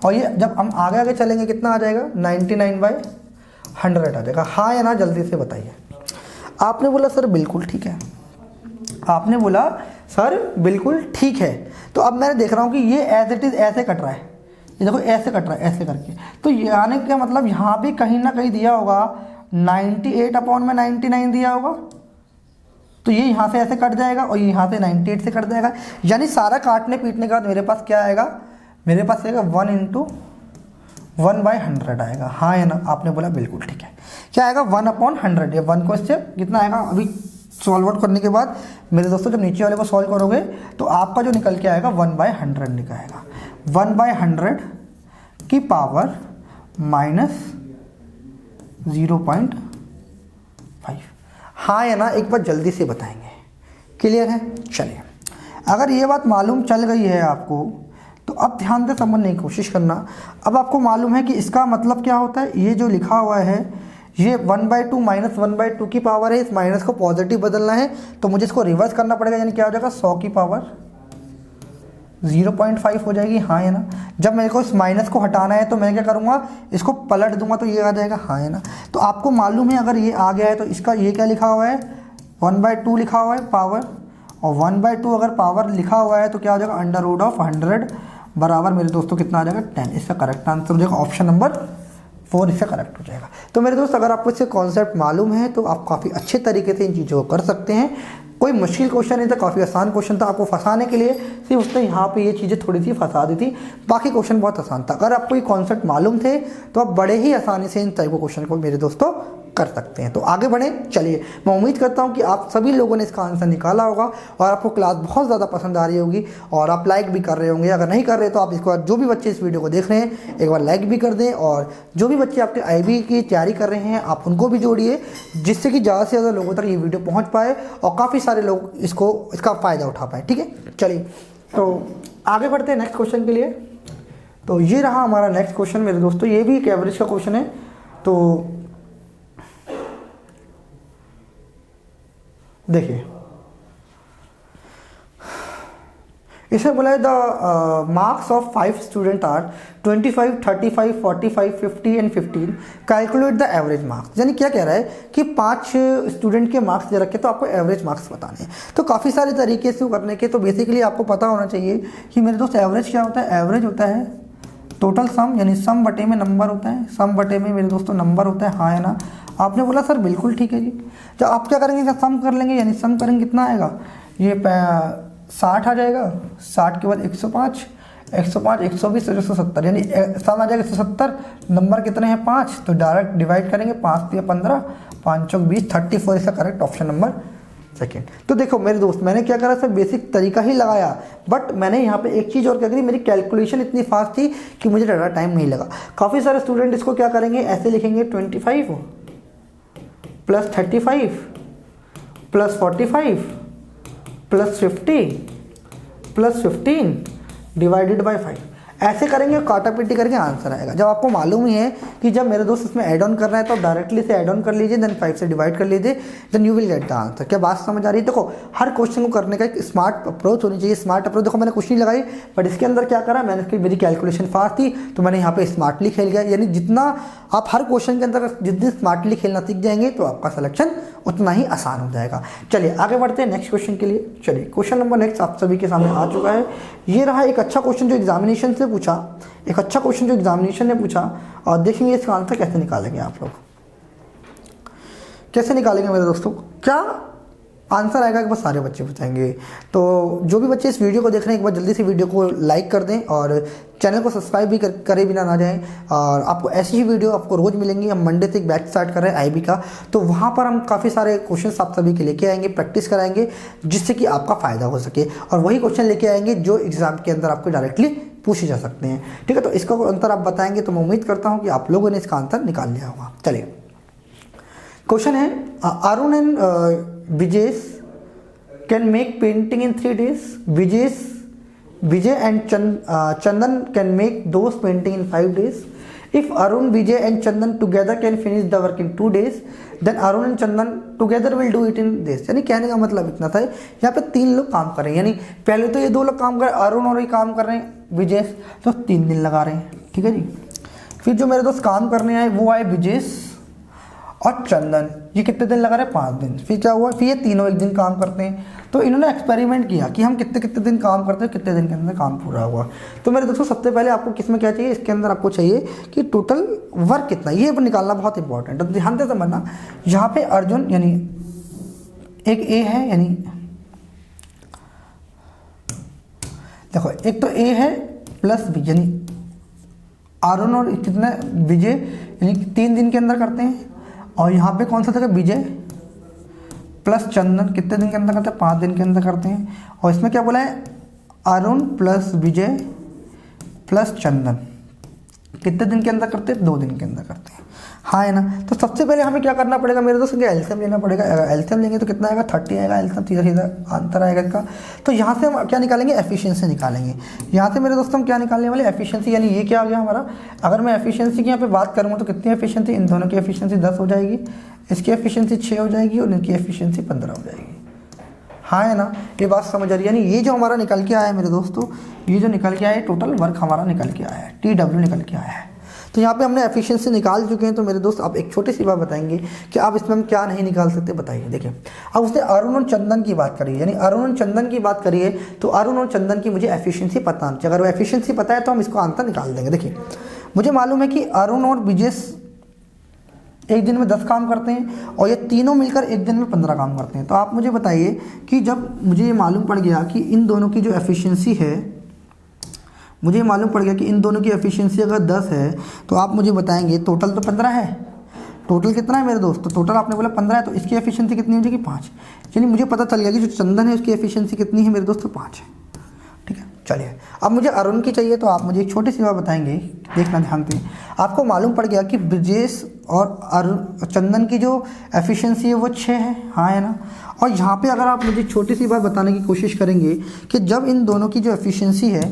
और ये जब हम आगे आगे चलेंगे कितना आ जाएगा, 99/100 आ जाएगा। हाँ या ना जल्दी से बताइए। आपने बोला सर बिल्कुल ठीक है, आपने बोला सर बिल्कुल ठीक है। तो अब मैं देख रहा हूँ कि ये एज इट इज़ ऐसे कट रहा है, ये देखो ऐसे कट रहा है ऐसे करके। तो यानी क्या मतलब, यहाँ भी कहीं ना कहीं दिया होगा 98/99 दिया होगा। तो ये यहाँ से ऐसे कट जाएगा और यहाँ से 98 से कट जाएगा। यानी सारा काटने पीटने के बाद मेरे पास क्या आएगा, मेरे पास आएगा 1 × 1/100 आएगा। हाँ है ना, आपने बोला बिल्कुल ठीक है। क्या आएगा, 1/100। ये 1 को इससे कितना आएगा, अभी सॉल्व आउट करने के बाद मेरे दोस्तों जब नीचे वाले को सॉल्व करोगे तो आपका जो निकल के आएगा 1/100 निकल आएगा। 1/100 की पावर -0.5। हाँ या ना एक बार जल्दी से बताएंगे, क्लियर है। चलिए अगर ये बात मालूम चल गई है आपको तो अब ध्यान से समझने की कोशिश करना। अब आपको मालूम है कि इसका मतलब क्या होता है। ये जो लिखा हुआ है ये 1/2 -1/2 की पावर है, इस माइनस को पॉजिटिव बदलना है तो मुझे इसको रिवर्स करना पड़ेगा। यानी क्या हो जाएगा, 100 की पावर 0.5 हो जाएगी। हाँ है ना। जब मेरे को इस माइनस को हटाना है तो मैं क्या करूँगा, इसको पलट दूंगा तो ये आ जाएगा। हाँ है ना। तो आपको मालूम है अगर ये आ गया है तो इसका ये क्या लिखा हुआ है, 1/2 लिखा हुआ है पावर, और 1/2 अगर पावर लिखा हुआ है तो क्या हो जाएगा, √100 बराबर मेरे दोस्तों कितना आ जाएगा, 10। इसका करेक्ट आंसर हो जाएगा ऑप्शन नंबर 4, इससे करेक्ट हो जाएगा। तो मेरे दोस्त अगर आपको इससे कॉन्सेप्ट मालूम है तो आप काफ़ी अच्छे तरीके से इन चीज़ों को कर सकते हैं। कोई मुश्किल क्वेश्चन नहीं था, काफ़ी आसान क्वेश्चन था। आपको फंसाने के लिए सिर्फ उसने यहाँ पे ये चीज़ें थोड़ी सी फंसा दी थी, बाकी क्वेश्चन बहुत आसान था। अगर आपको ये कॉन्सेप्ट मालूम थे तो आप बड़े ही आसानी से इन टाइप के क्वेश्चन को मेरे दोस्तों कर सकते हैं। तो आगे बढ़ें। चलिए मैं उम्मीद करता हूं कि आप सभी लोगों ने इसका आंसर निकाला होगा और आपको क्लास बहुत ज़्यादा पसंद आ रही होगी और आप लाइक भी कर रहे होंगे। अगर नहीं कर रहे तो आप इसको, जो भी बच्चे इस वीडियो को देख रहे हैं एक बार लाइक भी कर दें, और जो भी बच्चे आपके IB की तैयारी कर रहे हैं आप उनको भी जोड़िए, जिससे कि ज़्यादा से ज़्यादा लोगों तक ये वीडियो पहुँच पाए और काफ़ी सारे लोग इसका फ़ायदा उठा पाए। ठीक है, चलिए तो आगे बढ़ते हैं नेक्स्ट क्वेश्चन के लिए। तो ये रहा हमारा नेक्स्ट क्वेश्चन मेरे दोस्तों, ये भी एक एवरेज का क्वेश्चन है। तो देखिए इसे बोला है the marks of 5 student are 25, 35, 45, 50 and 15, calculate the average marks. यानी क्या कह रहा है कि 5 स्टूडेंट के मार्क्स दे रखे तो आपको एवरेज मार्क्स बताने हैं। तो काफ़ी सारे तरीके से करने के, तो बेसिकली आपको पता होना चाहिए कि मेरे दोस्त एवरेज क्या होता है। एवरेज होता है टोटल सम, यानी सम बटे में नंबर होता है, सम बटे में मेरे दोस्तों नंबर होता है। हाँ है ना। आपने बोला सर बिल्कुल ठीक है जी। जब आप क्या करेंगे, जब सम कर लेंगे, यानी सम करेंगे कितना आएगा, ये 60 आ जाएगा, 60 के बाद 105, 105, 120 और 170, यानी सम आ जाएगा 170। नंबर कितने हैं 5, तो डायरेक्ट डिवाइड करेंगे, 5 या 15, 5 चौक 20, 34 इसका करेक्ट ऑप्शन नंबर सेकेंड। तो देखो मेरे दोस्त, मैंने क्या करा, सर बेसिक तरीका ही लगाया, बट मैंने यहाँ पे एक चीज़ और क्या करी, मेरी कैलकुलेशन इतनी फास्ट थी कि मुझे ज़्यादा टाइम नहीं लगा। काफ़ी सारे स्टूडेंट इसको क्या करेंगे, ऐसे लिखेंगे 25 plus 35 plus 45 plus 50 plus 15 divided by 5, ऐसे करेंगे, काटा पीटी करके आंसर आएगा। जब आपको मालूम ही है कि जब मेरे दोस्त इसमें ऐड ऑन करना है तो डायरेक्टली से ऐड ऑन कर लीजिए, देन 5 से डिवाइड कर लीजिए, then you will get the answer. क्या बात समझ आ रही है? देखो हर क्वेश्चन को करने का एक स्मार्ट अप्रोच होनी चाहिए। स्मार्ट अप्रोच, देखो मैंने कुछ नहीं लगाई, बट इसके अंदर क्या करा मैंने, इसकी मेरी कैलकुलेशन फास्ट थी तो मैंने यहाँ पे स्मार्टली खेल गया। यानी जितना आप हर क्वेश्चन के अंदर जितनी स्मार्टली खेलना सीख जाएंगे तो आपका सिलेक्शन उतना ही आसान हो जाएगा। चलिए आगे बढ़ते हैं नेक्स्ट क्वेश्चन के लिए। चलिए क्वेश्चन नंबर नेक्स्ट आप सभी के सामने आ चुका है। ये रहा एक अच्छा क्वेश्चन जो एग्जामिनेशन से पूछा, एक अच्छा क्वेश्चन जो एग्जामिनेशन ने पूछा, और देखेंगे इसका आंसर कैसे निकालेंगे आप लोग, कैसे निकालेंगे मेरे दोस्तों। क्या आंसर आएगा कि बस सारे बच्चे बताएंगे। तो जो भी बच्चे इस वीडियो को देख रहे हैं एक बार जल्दी से वीडियो को लाइक कर दें और चैनल को सब्सक्राइब भी करे बिना ना जाएं। और आपको ऐसी ही वीडियो आपको रोज़ मिलेंगी। हम मंडे से एक बैच स्टार्ट कर रहे हैं आईबी का, तो वहाँ पर हम काफ़ी सारे क्वेश्चंस आप सभी के लेके आएंगे, प्रैक्टिस कराएंगे, जिससे कि आपका फ़ायदा हो सके। और वही क्वेश्चन लेके आएंगे जो एग्ज़ाम के अंदर आपको डायरेक्टली पूछे जा सकते हैं। ठीक है, तो इसका आंसर आप बताएंगे तो मैं उम्मीद करता हूँ कि आप लोगों ने इसका आंसर निकाल लिया होगा। चलिए क्वेश्चन है, Arun and Vijesh can make painting in 3 days. Vijay and Chandan can make those painting in 5 days. If Arun, Vijay and Chandan together can finish the work in 2 days, then Arun and Chandan together will do it in days. यानी कहने का मतलब इतना था, यहाँ पे 3 लोग काम कर रहे हैं, यानी पहले तो ये 2 लोग काम कर रहे हैं, अरुण और ये काम कर रहे हैं विजेश, तो 3 दिन लगा रहे हैं। ठीक है जी। फिर जो मेरे दोस्त काम करने आए वो आए विजेश और चंदन, ये कितने दिन लगा रहे हैं 5 दिन। फिर क्या हुआ, फिर ये तीनों एक दिन काम करते हैं। तो इन्होंने एक्सपेरिमेंट किया कि हम कितने कितने दिन काम करते हैं, कितने दिन के अंदर काम पूरा हुआ। तो मेरे दोस्तों सबसे पहले आपको किसमें क्या चाहिए, इसके अंदर आपको चाहिए कि टोटल वर्क कितना, ये निकालना बहुत इंपॉर्टेंट है। तो ध्यान से समझना, यहाँ पे अर्जुन यानी एक ए है, यानी देखो एक तो ए है प्लस बी, यानी अरुण और कितना विजय, यानी 3 दिन के अंदर करते हैं। और यहाँ पे कौन सा था, विजय प्लस चंदन कितने दिन के अंदर करते हैं, 5 दिन के अंदर करते हैं। और इसमें क्या बोला है, अरुण प्लस विजय प्लस चंदन कितने दिन के अंदर करते हैं, 2 दिन के अंदर करते हैं। हाँ है ना। तो सबसे पहले हमें क्या करना पड़ेगा मेरे दोस्त, एलसीएम लेना पड़ेगा। एलसीएम लेंगे तो कितना आएगा, 30 आएगा एलसीएम, सीधा सीधा आंसर आएगा इसका। तो यहाँ से हम क्या निकालेंगे, एफिशिएंसी निकालेंगे। यहाँ से मेरे दोस्तों हम क्या निकालने वाले, एफिशिएंसी, यानी ये क्या आ गया हमारा। अगर मैं एफिशिएंसी की यहाँ पे बात करूँगा तो कितनी एफिशिएंसी, इन दोनों की एफिशिएंसी 10 हो जाएगी, इसकी एफिशिएंसी 6 हो जाएगी और इनकी एफिशिएंसी 15 हो जाएगी। हाँ है ना, ये बात समझ आ रही है। यानी ये जो हमारा निकल के आया है मेरे दोस्तों, ये जो निकल के आया है टोटल वर्क हमारा निकल के आया है, TW निकल के आया है। तो यहाँ पे हमने एफिशिएंसी निकाल चुके हैं। तो मेरे दोस्त आप एक छोटी सी बात बताएंगे कि आप इसमें हम क्या नहीं निकाल सकते, बताइए। देखिए अब उसने अरुण और चंदन की बात करी है, यानी अरुण और चंदन की बात करी है, तो अरुण और चंदन की मुझे एफिशिएंसी पता नहीं, अगर वो एफिशिएंसी पता है तो हम इसको आंसर निकाल देंगे। देखिए मुझे मालूम है कि अरुण और विजेश एक दिन में 10 काम करते हैं और ये तीनों मिलकर एक दिन में 15 काम करते हैं। तो आप मुझे बताइए कि जब मुझे ये मालूम पड़ गया कि इन दोनों की जो एफिशिएंसी है, मुझे मालूम पड़ गया कि इन दोनों की एफिशिएंसी अगर 10 है तो आप मुझे बताएंगे टोटल तो 15 है। टोटल कितना है मेरे दोस्त, तो टोटल आपने बोला 15 है, तो इसकी एफिशिएंसी कितनी हो जाएगी, 5। यानी मुझे पता चल गया कि जो चंदन है उसकी एफिशिएंसी कितनी है मेरे दोस्त, 5 है। ठीक है, चलिए अब मुझे अरुण की चाहिए। तो आप मुझे एक छोटी सी बात बताएंगे, देखना ध्यान से। आपको मालूम पड़ गया कि ब्रजेश और अरुण चंदन की जो एफिशिएंसी है वो 6 है। हाँ है ना। और यहाँ पे अगर आप मुझे छोटी सी बात बताने की कोशिश करेंगे कि जब इन दोनों की जो एफिशिएंसी है,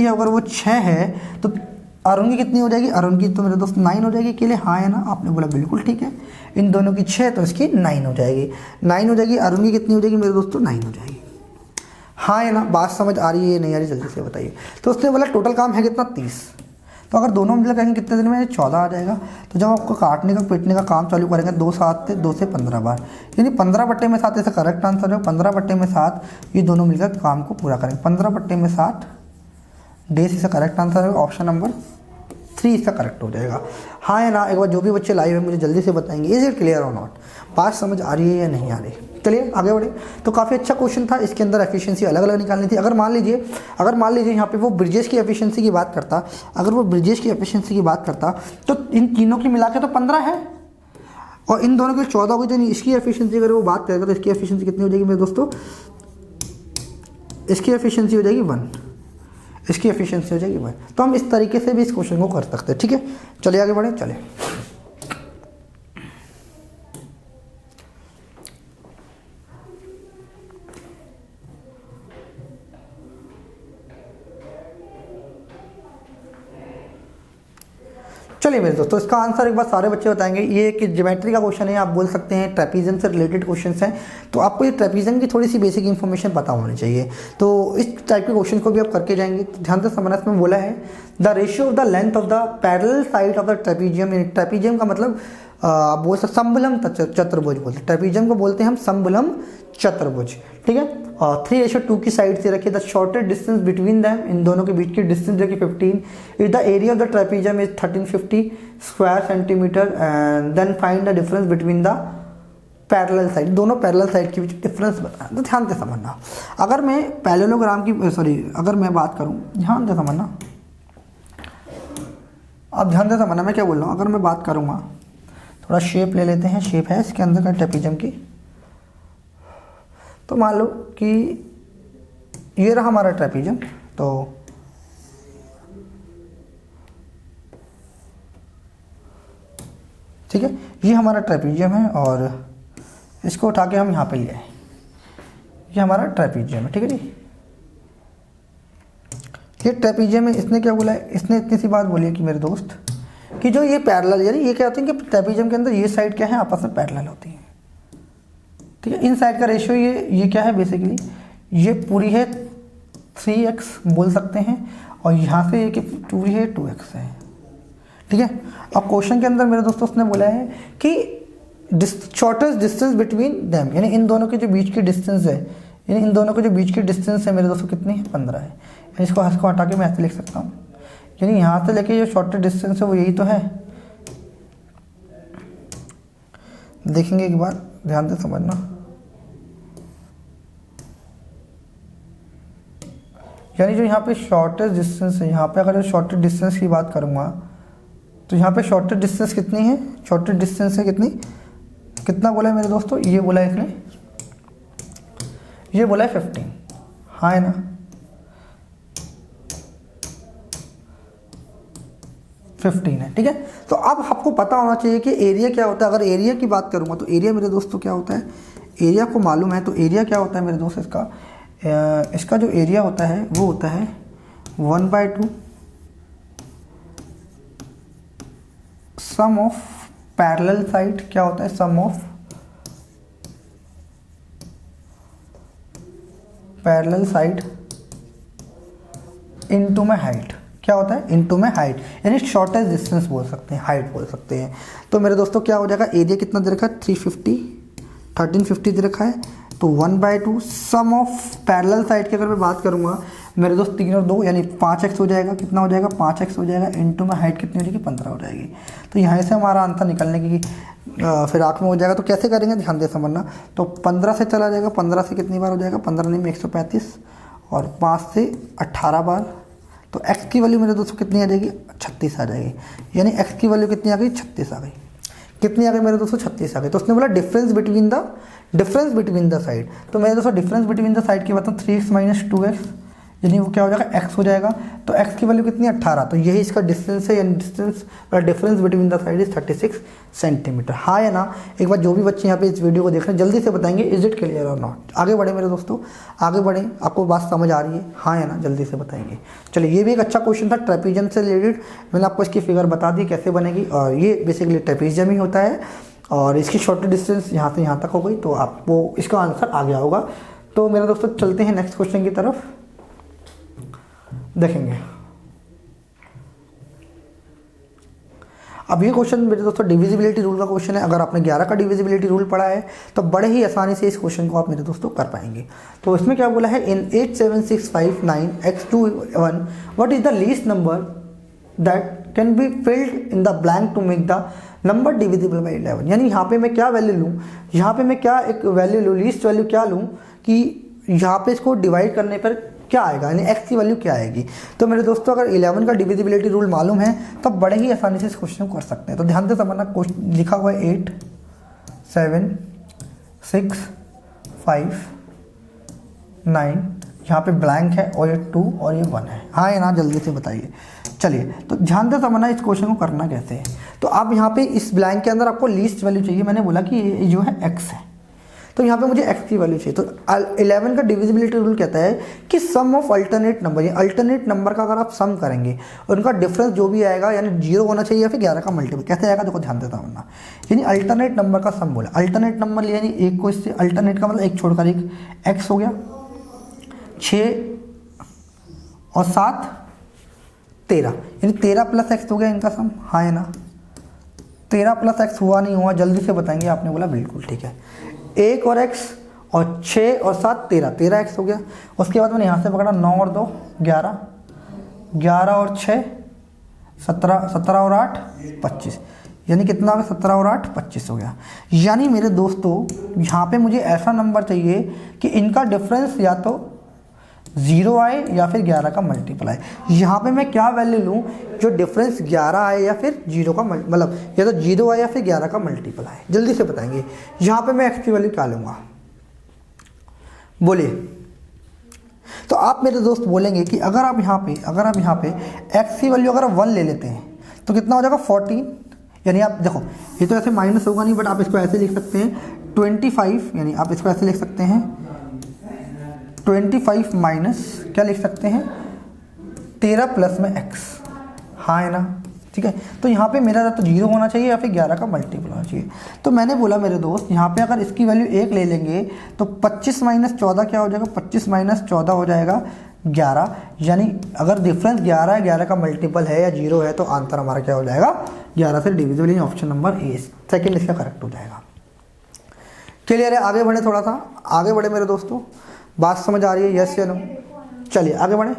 अगर वो 6 है तो अरुण की कितनी हो जाएगी, अरुण की तो मेरे दोस्त 9 हो जाएगी के लिए। हाँ है ना, आपने बोला बिल्कुल ठीक है। इन दोनों की 6 तो इसकी 9 हो जाएगी, 9 हो जाएगी। अरुण की कितनी हो जाएगी मेरे दोस्तों, 9 हो जाएगी। हाँ है ना, बात समझ आ रही है नहीं आ रही, जल्दी से बताइए। तो उसने बोला टोटल काम है कितना, 30। तो अगर दोनों मिलकर करेंगे कितने दिन में, 14 आ जाएगा। तो जब आपको काटने का पीटने का काम चालू करेंगे 2 से 15 बार, यानी 15/7 ऐसा करेक्ट आंसर है। 15/7 ये दोनों मिलकर काम को पूरा करेंगे। 15/7 डेज इसका करेक्ट आंसर है, ऑप्शन नंबर 3 इसका करेक्ट हो जाएगा। हाँ या ना, एक बार जो भी बच्चे लाइव है मुझे जल्दी से बताएंगे इज इट क्लियर और नॉट, बात समझ आ रही है या नहीं आ रही। चलिए आगे बढ़े। तो काफ़ी अच्छा क्वेश्चन था, इसके अंदर एफिशिएंसी अलग अलग निकालनी थी। अगर मान लीजिए यहाँ पे वो ब्रिजेश की एफिशिएंसी की बात करता, अगर वो ब्रिजेश की एफिशिएंसी की बात करता तो इन तीनों की मिला के तो 15 है और इन दोनों की 14 हो गई। तो इसकी एफिशिएंसी अगर वो बात करेगा तो इसकी एफिशिएंसी कितनी हो जाएगी मेरे दोस्तों, इसकी एफिशिएंसी हो जाएगी 1, इसकी एफिशिएंसी हो जाएगी 1। तो हम इस तरीके से भी इस क्वेश्चन को कर सकते हैं। ठीक है, चलिए आगे बढ़े। चलिए चलिए मेरे दोस्तों, इसका आंसर एक बार सारे बच्चे बताएंगे। ये कि ज्योमेट्री का क्वेश्चन है, आप बोल सकते हैं ट्रेपीजियम से रिलेटेड क्वेश्चंस हैं, तो आपको ये ट्रेपीजियम की थोड़ी सी बेसिक इन्फॉर्मेशन पता होनी चाहिए। तो इस टाइप के क्वेश्चन को भी आप करके जाएंगे। तो ध्यान से समझना, इसमें बोला है the ratio of the length of the parallel side of the trapezium. Trapezium का मतलब आप बोल सकते समबुलम चतुर्भुज बोलते हैं, ट्रेपीजियम को बोलते हैं हम समबुलम चतुर्भुज। ठीक है, और 3:2 की साइड से रखिए। The shortest distance between them, इन दोनों के बीच की डिस्टेंस जो कि 15 is the area of the trapezium is 1350 square centimetre and then find the difference between the parallel side. दोनों पैरेलल साइड के बीच डिफरेंस बताना। तो ध्यान से समझना, अगर मैं पैरेललोग्राम की अगर मैं बात करूं, ध्यान से समझना, अब ध्यान से समझना मैं क्या बोल रहा हूँ। अगर मैं बात करूँगा, थोड़ा शेप ले लेते हैं, शेप है इसके अंदर का ट्रेपीजियम की। तो मान लो कि ये रहा हमारा ट्रेपीजियम, तो ठीक है, ये हमारा ट्रेपीजियम है और इसको उठा के हम यहाँ पे ले आए, ये हमारा ट्रेपीजियम है। ठीक है जी, ये ट्रेपीजियम है। इसने क्या बोला है, इसने इतनी सी बात बोली है कि मेरे दोस्त कि जो ये पैरेलल, यानी ये क्या होते हैं कि ट्रेपीजियम के अंदर ये साइड क्या है, आपस में पैरेलल होती है। ठीक है, इन साइड का रेशियो ये क्या है, बेसिकली ये पूरी है 3x बोल सकते हैं और यहाँ से ये पूरी है 2x है। ठीक है, अब क्वेश्चन के अंदर मेरे दोस्तों उसने बोला है कि शॉर्टेस्ट डिस्टेंस बिटवीन देम, यानी इन दोनों के जो बीच की डिस्टेंस है, यानी इन दोनों के जो बीच की डिस्टेंस है मेरे दोस्तों कितनी है, 15 है। यानी इसको हटा के मैं ऐसे लिख सकता हूँ, यानी यहाँ से लेके जो शॉर्टेस्ट डिस्टेंस है वो यही तो है। देखेंगे एक बार, ध्यान से समझना, यानी जो यहाँ पे शॉर्टेस्ट डिस्टेंस है, यहाँ पे अगर जो शॉर्टेस्ट डिस्टेंस की बात करूँगा तो यहाँ पे शॉर्टेस्ट डिस्टेंस कितनी है, शॉर्टेस्ट डिस्टेंस है कितनी, कितना बोला है मेरे दोस्तों, ये बोला है इसने, ये बोला है 15। हाँ है ना, है। ठीक है, तो अब आपको पता होना चाहिए कि एरिया क्या होता है। अगर एरिया की बात करूँगा तो एरिया मेरे दोस्तों क्या होता है, एरिया को मालूम है। तो एरिया क्या होता है मेरे दोस्त, इसका जो एरिया होता है वो होता है 1/2 सम ऑफ पैरेलल साइड। क्या होता है, सम ऑफ पैरेलल साइड इनटू में हाइट। क्या होता है, इनटू में हाइट, यानी शॉर्टेस्ट डिस्टेंस बोल सकते हैं, हाइट बोल सकते हैं। तो मेरे दोस्तों क्या हो जाएगा, एरिया कितना दे रखा है, 1350 दे रखा है। तो 1/2 सम ऑफ पैरेलल साइड की अगर मैं बात करूँगा मेरे दोस्त 3 और 2 यानी 5x हो जाएगा। कितना हो जाएगा, 5x हो जाएगा, इनटू में हाइट कितनी हो जाएगी, 15 हो जाएगी। तो यहाँ से हमारा आंसर निकलने की फिर आँख में हो जाएगा। तो कैसे करेंगे, ध्यान दे समझना। तो 15 से चला जाएगा, 15 से कितनी बार हो जाएगा, 15 नहीं में 135 और 5 से 18 बार। तो x की वैल्यू मेरे दोस्तों कितनी आ जाएगी, 36 आ जाएगी। यानी x की वैल्यू कितनी आ गई, 36 आ गई। कितनी आ गई मेरे दोस्तों, 36 आ गई। तो उसने बोला डिफरेंस बिटवीन द साइड। तो मेरे दोस्तों डिफरेंस बिटवीन द साइड की बात 3x - 2x, यानी वो क्या हो जाएगा, x हो जाएगा। तो x की वैल्यू कितनी है, 18। तो यही इसका डिस्टेंस है, यानी difference between the side is 36 centimetre. हाँ या ना, एक बार जो भी बच्चे यहाँ पे इस वीडियो को देख रहे हैं जल्दी से बताएंगे इज इट क्लियर और नॉट। आगे बढ़े मेरे दोस्तों, आगे बढ़े, आपको बात समझ आ रही है, हाँ या ना, जल्दी से बताएंगे। चलिए, ये भी एक अच्छा क्वेश्चन था ट्रेपीजियम से रिलेटेड। मैंने आपको इसकी फिगर बता दी कैसे बनेगी, और ये बेसिकली ट्रेपीजियम ही होता है और इसकी शॉर्ट डिस्टेंस यहाँ से यहाँ तक हो गई। तो आपको इसका आंसर आ गया होगा। तो मेरे दोस्तों चलते हैं नेक्स्ट क्वेश्चन की तरफ, देखेंगे। अब ये क्वेश्चन मेरे दोस्तों डिविजिबिलिटी रूल का क्वेश्चन है। अगर आपने 11 का डिविजिबिलिटी रूल पढ़ा है तो बड़े ही आसानी से इस क्वेश्चन को आप मेरे दोस्तों कर पाएंगे। तो इसमें क्या बोला है, in 87659x21 what is the least number that can be filled in the blank to make the number divisible by 11। यानी यहाँ पे मैं क्या वैल्यू लूँ, यहाँ पे मैं क्या एक वैल्यू लूँ, लीस्ट वैल्यू क्या लूँ कि यहाँ पे इसको डिवाइड करने पर क्या आएगा, यानी x की वैल्यू क्या आएगी। तो मेरे दोस्तों अगर 11 का डिविजिबिलिटी रूल मालूम है तो बड़े ही आसानी से इस क्वेश्चन को कर सकते हैं। तो ध्यान से समझना, क्वेश्चन लिखा हुआ है 8 7 6 5 9, यहाँ पे ब्लैंक है और ये 2 और ये 1 है। हाँ या ना जल्दी से बताइए। चलिए तो ध्यान से समझना इस क्वेश्चन को करना कैसे है। तो आप यहाँ पे इस ब्लैंक के अंदर आपको लीस्ट वैल्यू चाहिए। मैंने बोला कि ये जो है x है, तो यहाँ पे मुझे x की वैल्यू चाहिए। तो 11 का डिविजिबिलिटी रूल कहता है कि सम ऑफ अल्टरनेट नंबर, ये अल्टरनेट नंबर का अगर आप सम करेंगे और उनका डिफरेंस जो भी आएगा यानी 0 होना चाहिए या फिर 11 का मल्टीपल, कैसे आएगा देखो ध्यान देता हूँ ना। यानी अल्टरनेट नंबर का सम बोला, अल्टरनेट नंबर लिया यानी एक को इससे, अल्टरनेट का मतलब एक छोड़कर एक, x हो गया 6 और 7 13, यानी 13 प्लस x हो गया इनका सम। हाँ है ना, 13 प्लस x हुआ नहीं हुआ जल्दी से बताएंगे। आपने बोला बिल्कुल ठीक है, 1 और x और 6 और 7 13 x हो गया। उसके बाद मैंने यहाँ से पकड़ा 9 और 2 11, 11 और 6 17, 17 और 8 25, यानी कितना हो गया 17 और 8 25 हो गया। यानी मेरे दोस्तों यहाँ पे मुझे ऐसा नंबर चाहिए कि इनका डिफरेंस या तो 0 आए या फिर 11 का मल्टीपल आए। यहाँ पे मैं क्या वैल्यू लूँ, जो डिफरेंस 11 आए या फिर 0 का मतलब या तो 0 आए या फिर 11 का मल्टीपल आए, जल्दी से बताएंगे। यहाँ पे मैं x की वैल्यू क्या लूँगा, बोलिए। तो आप मेरे दोस्त बोलेंगे कि अगर आप यहाँ पे x की वैल्यू अगर 1 ले लेते हैं तो कितना हो जाएगा 14, यानी आप देखो ये तो ऐसे माइनस होगा नहीं, बट आप इसको ऐसे लिख सकते हैं 25, यानी आप इसको ऐसे लिख सकते हैं 25 माइनस क्या लिख सकते हैं 13 प्लस में x। हाँ है ना, ठीक है। तो यहाँ पे मेरा तो 0 होना चाहिए या फिर 11 का मल्टीपल होना चाहिए। तो मैंने बोला मेरे दोस्त यहाँ पे अगर इसकी वैल्यू 1 ले लेंगे तो 25 माइनस 14 क्या हो जाएगा, 25 माइनस 14 हो जाएगा 11। यानी अगर डिफरेंस 11 है, 11 का मल्टीपल है या 0 है तो आंसर हमारा क्या हो जाएगा 11 से डिविजिबल, यानी ऑप्शन नंबर ए सेकेंड इसका करेक्ट हो जाएगा। क्लियर है, आगे बढ़े, थोड़ा सा आगे बढ़े मेरे दोस्तों, बात समझ आ रही है, यस या नो। चलिए आगे बढ़े।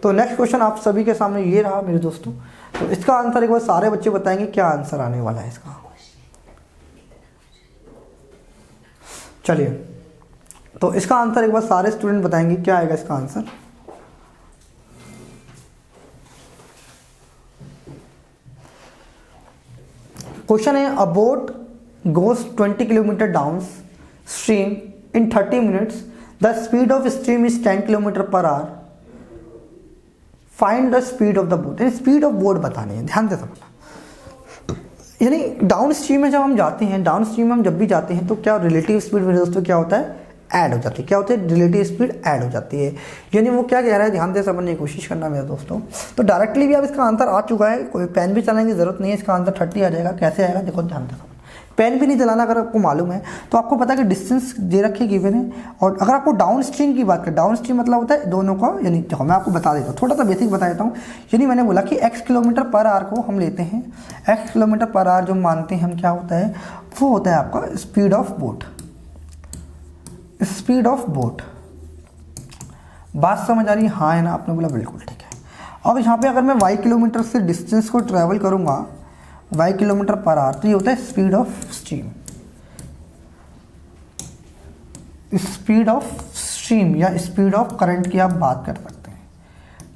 तो नेक्स्ट क्वेश्चन आप सभी के सामने ये रहा मेरे दोस्तों। तो इसका आंसर एक बार सारे बच्चे बताएंगे क्या आंसर आने वाला है इसका। चलिए तो इसका आंसर एक बार सारे स्टूडेंट बताएंगे क्या आएगा इसका आंसर। क्वेश्चन है a boat goes 20 kilometre downstream in 30 minutes, the speed of stream is 10 km per hour, find the speed of the boat। यानी स्पीड ऑफ बोट बतानी है, ध्यान से समझना। यानी डाउन स्ट्रीम में जब हम जाते हैं, डाउन स्ट्रीम में हम जब भी जाते हैं तो क्या रिलेटिव स्पीड मेरे दोस्तों क्या होता है, ऐड हो जाती है। क्या होती है, रिलेटिव स्पीड ऐड हो जाती है। यानी वो क्या कह रहा है, ध्यान से समझने की कोशिश करना मेरे दोस्तों। तो डायरेक्टली भी अब इसका आंसर आ चुका है, कोई पेन भी चलाने की जरूरत नहीं है, इसका आंसर 30 आ जाएगा। कैसे आएगा देखो ध्यान से समझना, पेन भी नहीं चलाना अगर आपको मालूम है तो आपको पता है कि डिस्टेंस दे रखी गिवन है। और अगर आपको डाउन स्ट्रीम की बात करें, डाउन स्ट्रीम मतलब होता है दोनों का, यानी देखो मैं आपको बता देता हूँ, थोड़ा सा बेसिक बता देता हूँ। यानी मैंने बोला कि x किलोमीटर पर आवर को हम लेते हैं, x किलोमीटर पर आवर जो मानते हैं हम, क्या होता है वो होता है आपका speed of boat, speed of boat. बात समझ आ रही है, हाँ है ना, आपने बोला बिल्कुल ठीक है। अब यहाँ पे अगर मैं y किलोमीटर से डिस्टेंस को ट्रैवल करूँगा y किलोमीटर पर आवर, तो ये होता है speed of stream, speed of stream या स्पीड ऑफ करंट की आप बात कर सकते हैं,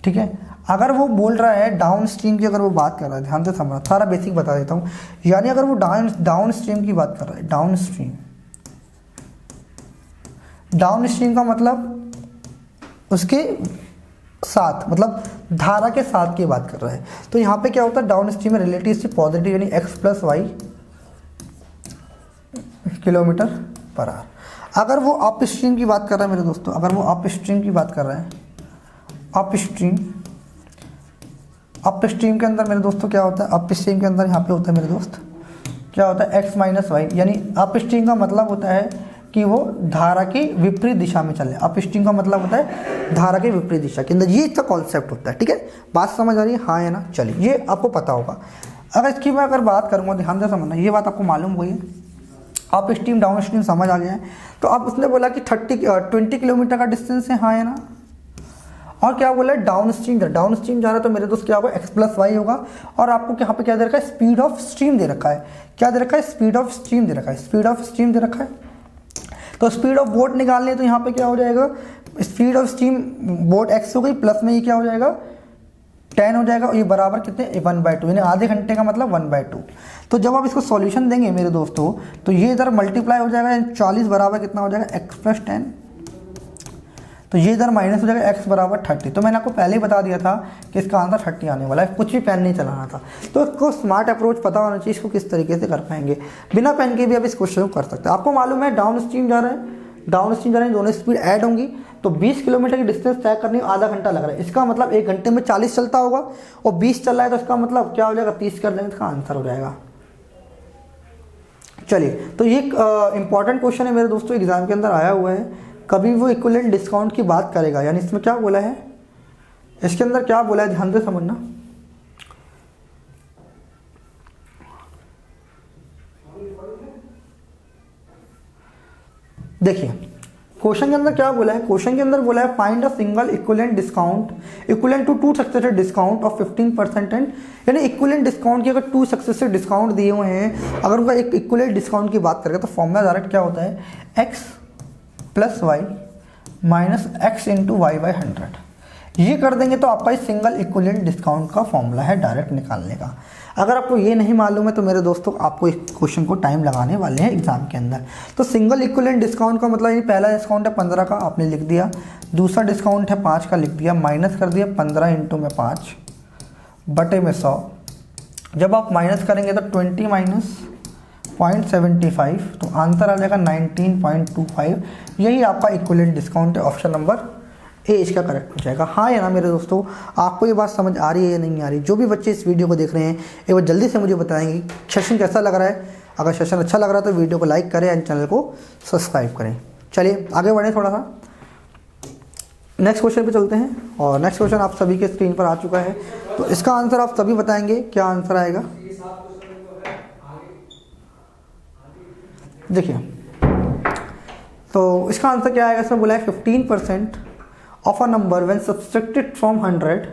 ठीक है। अगर वो बोल रहा है डाउन स्ट्रीम की, अगर वो बात कर रहा है, ध्यान से समझना, सारा बेसिक बता देता हूँ। यानी अगर वो डाउन स्ट्रीम की बात कर रहा है, डाउन स्ट्रीम का मतलब उसके साथ, मतलब धारा के साथ की बात कर रहा है। तो यहाँ पे क्या होता है, डाउन स्ट्रीम में रिलेटिव से पॉजिटिव, यानी x plus y kilometre per hour. अगर वो अप स्ट्रीम की बात कर रहा है मेरे दोस्तों, अगर वो अप स्ट्रीम की बात कर रहा है, अप स्ट्रीम के अंदर मेरे दोस्तों क्या होता है, अप स्ट्रीम के अंदर यहाँ पे होता है मेरे दोस्त क्या होता है x माइनस वाई। यानी अप स्ट्रीम का मतलब होता है कि वो धारा की विपरीत दिशा में चले। अप स्ट्रीम का मतलब होता है धारा की विपरीत दिशा के अंदर, ये इसका कॉन्सेप्ट होता है, ठीक है। बात समझ आ रही है, हाँ है ना। चलिए ये आपको पता होगा। अगर इसकी मैं अगर बात करूँगा, ध्यान से समझना, ये बात आपको मालूम हुई है, अप स्ट्रीम डाउन स्ट्रीम समझ आ गया है। तो अब उसने बोला कि 20 किलोमीटर का डिस्टेंस है, हाँ है ना। और क्या बोला है, डाउन स्ट्रीम जा रहा है, तो मेरे दोस्त क्या होगा, एक्स प्लस वाई होगा। और आपको यहाँ पे क्या दे रखा है, स्पीड ऑफ स्ट्रीम दे रखा है। क्या दे रखा है, स्पीड ऑफ स्ट्रीम दे रखा है, स्पीड ऑफ स्ट्रीम दे रखा है। तो स्पीड ऑफ बोट निकालनी है, तो यहाँ पे क्या हो जाएगा, speed of stream boat x हो गई, प्लस में ये क्या हो जाएगा 10 हो जाएगा, और ये बराबर कितने 1/2, यानी आधे घंटे का मतलब 1/2। तो जब आप इसको सॉल्यूशन देंगे मेरे दोस्तों, तो ये इधर मल्टीप्लाई हो जाएगा, 40 बराबर कितना हो जाएगा x + 10, तो ये इधर माइनस हो जाएगा x बराबर 30। तो मैंने आपको पहले ही बता दिया था कि इसका आंसर 30 आने वाला है, कुछ भी पेन नहीं चलाना था। तो इसको स्मार्ट अप्रोच पता होना चाहिए, इसको किस तरीके से कर पाएंगे। बिना पेन के भी आप इस क्वेश्चन को कर सकते हैं। आपको मालूम है डाउन स्ट्रीम जा रहे हैं, दोनों स्पीड ऐड होंगी, तो 20 किलोमीटर की डिस्टेंस तय करने में आधा घंटा लग रहा है। इसका मतलब 1 घंटे में 40 चलता होगा, और 20 चल रहा है, तो इसका मतलब क्या हो जाएगा, 30 कर देंगे, इसका आंसर हो जाएगा। चलिए, तो ये इंपॉर्टेंट क्वेश्चन है मेरे दोस्तों, एग्जाम के अंदर आया हुआ है। कभी वो इक्विवेलेंट डिस्काउंट की बात करेगा, यानी इसमें क्या बोला है, इसके अंदर क्या बोला है, ध्यान से समझना। देखिए क्वेश्चन के अंदर क्या बोला है, क्वेश्चन के अंदर बोला है find a single equivalent discount equivalent to 2 successive discount of 15% and, यानी इक्विवेलेंट डिस्काउंट की अगर 2 सक्सेसिव डिस्काउंट दिए हुए हैं, अगर उनका एक इक्विवेलेंट डिस्काउंट की बात करें, तो फॉर्मूला डायरेक्ट क्या होता है, x + y - x × y/100। ये कर देंगे तो आपका इस सिंगल इक्विवेलेंट डिस्काउंट का फॉर्मूला है डायरेक्ट निकालने का। अगर आपको ये नहीं मालूम है तो मेरे दोस्तों आपको इस क्वेश्चन को टाइम लगाने वाले हैं एग्जाम के अंदर। तो सिंगल इक्विवेलेंट डिस्काउंट का मतलब ये पहला डिस्काउंट है 15 का, आपने लिख दिया। दूसरा डिस्काउंट है 5 का, लिख दिया। माइनस कर दिया 15 × 5 बटे में 100। जब आप माइनस करेंगे तो 20 - 0.75, तो आंसर आ जाएगा 19.25। यही आपका इक्विवेलेंट डिस्काउंट है। ऑप्शन नंबर ए इसका करेक्ट हो जाएगा। हाँ या ना मेरे दोस्तों, आपको ये बात समझ आ रही है या नहीं आ रही। जो भी बच्चे इस वीडियो को देख रहे हैं एक बार जल्दी से मुझे बताएंगे सेशन कैसा लग रहा है। अगर सेशन अच्छा लग रहा है तो वीडियो को लाइक करें एंड चैनल को सब्सक्राइब करें। चलिए आगे बढ़ें थोड़ा सा, नेक्स्ट क्वेश्चन पे चलते हैं। और नेक्स्ट क्वेश्चन आप सभी के स्क्रीन पर आ चुका है, तो इसका आंसर आप सभी बताएंगे क्या आंसर आएगा। देखिए तो इसका आंसर क्या आएगा, इसमें बोला है 15% of a number when subtracted from 100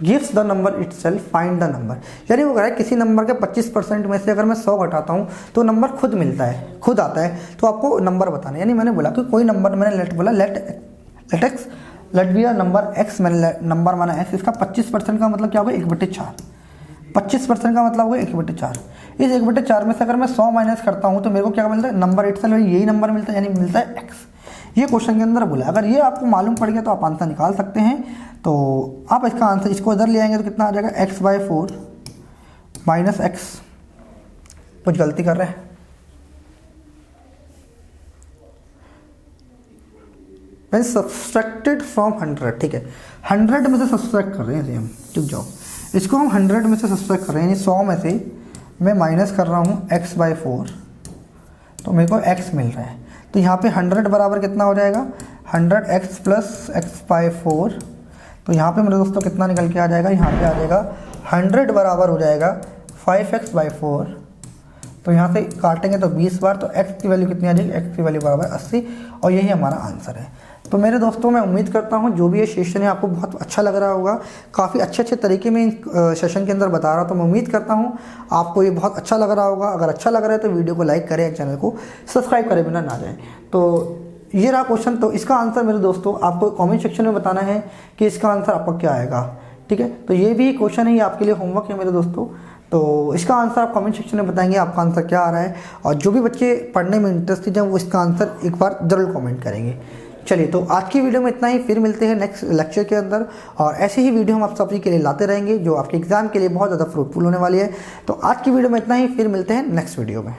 gives the number itself, find the number। यानी वो कह रहा है किसी नंबर के 25% में से अगर मैं 100 घटाता हूँ तो नंबर खुद मिलता है, खुद आता है। तो आपको नंबर बताना है। यानी मैंने बोला कि कोई नंबर, मैंने लेट बोला let be a number x, मैंने नंबर माना x, इसका 25% का मतलब क्या होगा 1/4। 25% का मतलब होगा 1/4। इस 1/4 में से अगर मैं 100 माइनस करता हूँ तो मेरे को क्या मिलता है, नंबर इटसेल्फ, यही नंबर मिलता है, यानी मिलता है x। ये क्वेश्चन के अंदर बोला। अगर ये आपको मालूम पड़ गया तो आप आंसर निकाल सकते हैं। तो आप इसका आंसर, इसको इधर ले आएंगे तो कितना आ जाएगा, x/4 - x, कुछ गलती कर रहे हैं, मैं सब्सट्रैक्टेड फ्रॉम 100, ठीक है, 100 में से सब्सट्रैक्ट कर रहे हैं इसे हम, चुप जाओ। इसको हम 100 में से सब्सट्रैक्ट कर रहे हैं, यानी 100 में से मैं माइनस कर रहा हूँ x/4, तो मेरे को x मिल रहा है। तो यहाँ पे 100 बराबर कितना हो जाएगा, 100x + x/4। तो यहाँ पे मेरे दोस्तों कितना निकल के आ जाएगा, यहाँ पे आ जाएगा 100 बराबर हो जाएगा 5x/4। तो यहाँ से काटेंगे तो 20 बार, तो x की वैल्यू कितनी आ जाएगी, x की वैल्यू बराबर 80, और यही हमारा आंसर है। तो मेरे दोस्तों मैं उम्मीद करता हूँ जो भी ये सेशन है आपको बहुत अच्छा लग रहा होगा। काफ़ी अच्छे तरीके में सेशन के अंदर बता रहा हूँ, तो मैं उम्मीद करता हूँ आपको ये बहुत अच्छा लग रहा होगा। अगर अच्छा लग रहा है तो वीडियो को लाइक करें, चैनल को सब्सक्राइब करे बिना ना जाए। तो ये रहा क्वेश्चन। तो इसका आंसर मेरे दोस्तों आपको कॉमेंट सेक्शन में बताना है कि इसका आंसर आपका क्या आएगा, ठीक है। तो ये भी क्वेश्चन है, ये आपके लिए होमवर्क है मेरे दोस्तों। तो इसका आंसर आप कमेंट सेक्शन में बताएंगे आपका आंसर क्या आ रहा है। और जो भी बच्चे पढ़ने में इंटरेस्टेड हैं वो इसका आंसर एक बार ज़रूर कमेंट करेंगे। चलिए, तो आज की वीडियो में इतना ही, फिर मिलते हैं नेक्स्ट लेक्चर के अंदर। और ऐसे ही वीडियो हम आप सभी के लिए लाते रहेंगे जो आपके एग्जाम के लिए बहुत ज़्यादा फ्रूटफुल होने वाली है। तो आज की वीडियो में इतना ही, फिर मिलते हैं नेक्स्ट वीडियो में।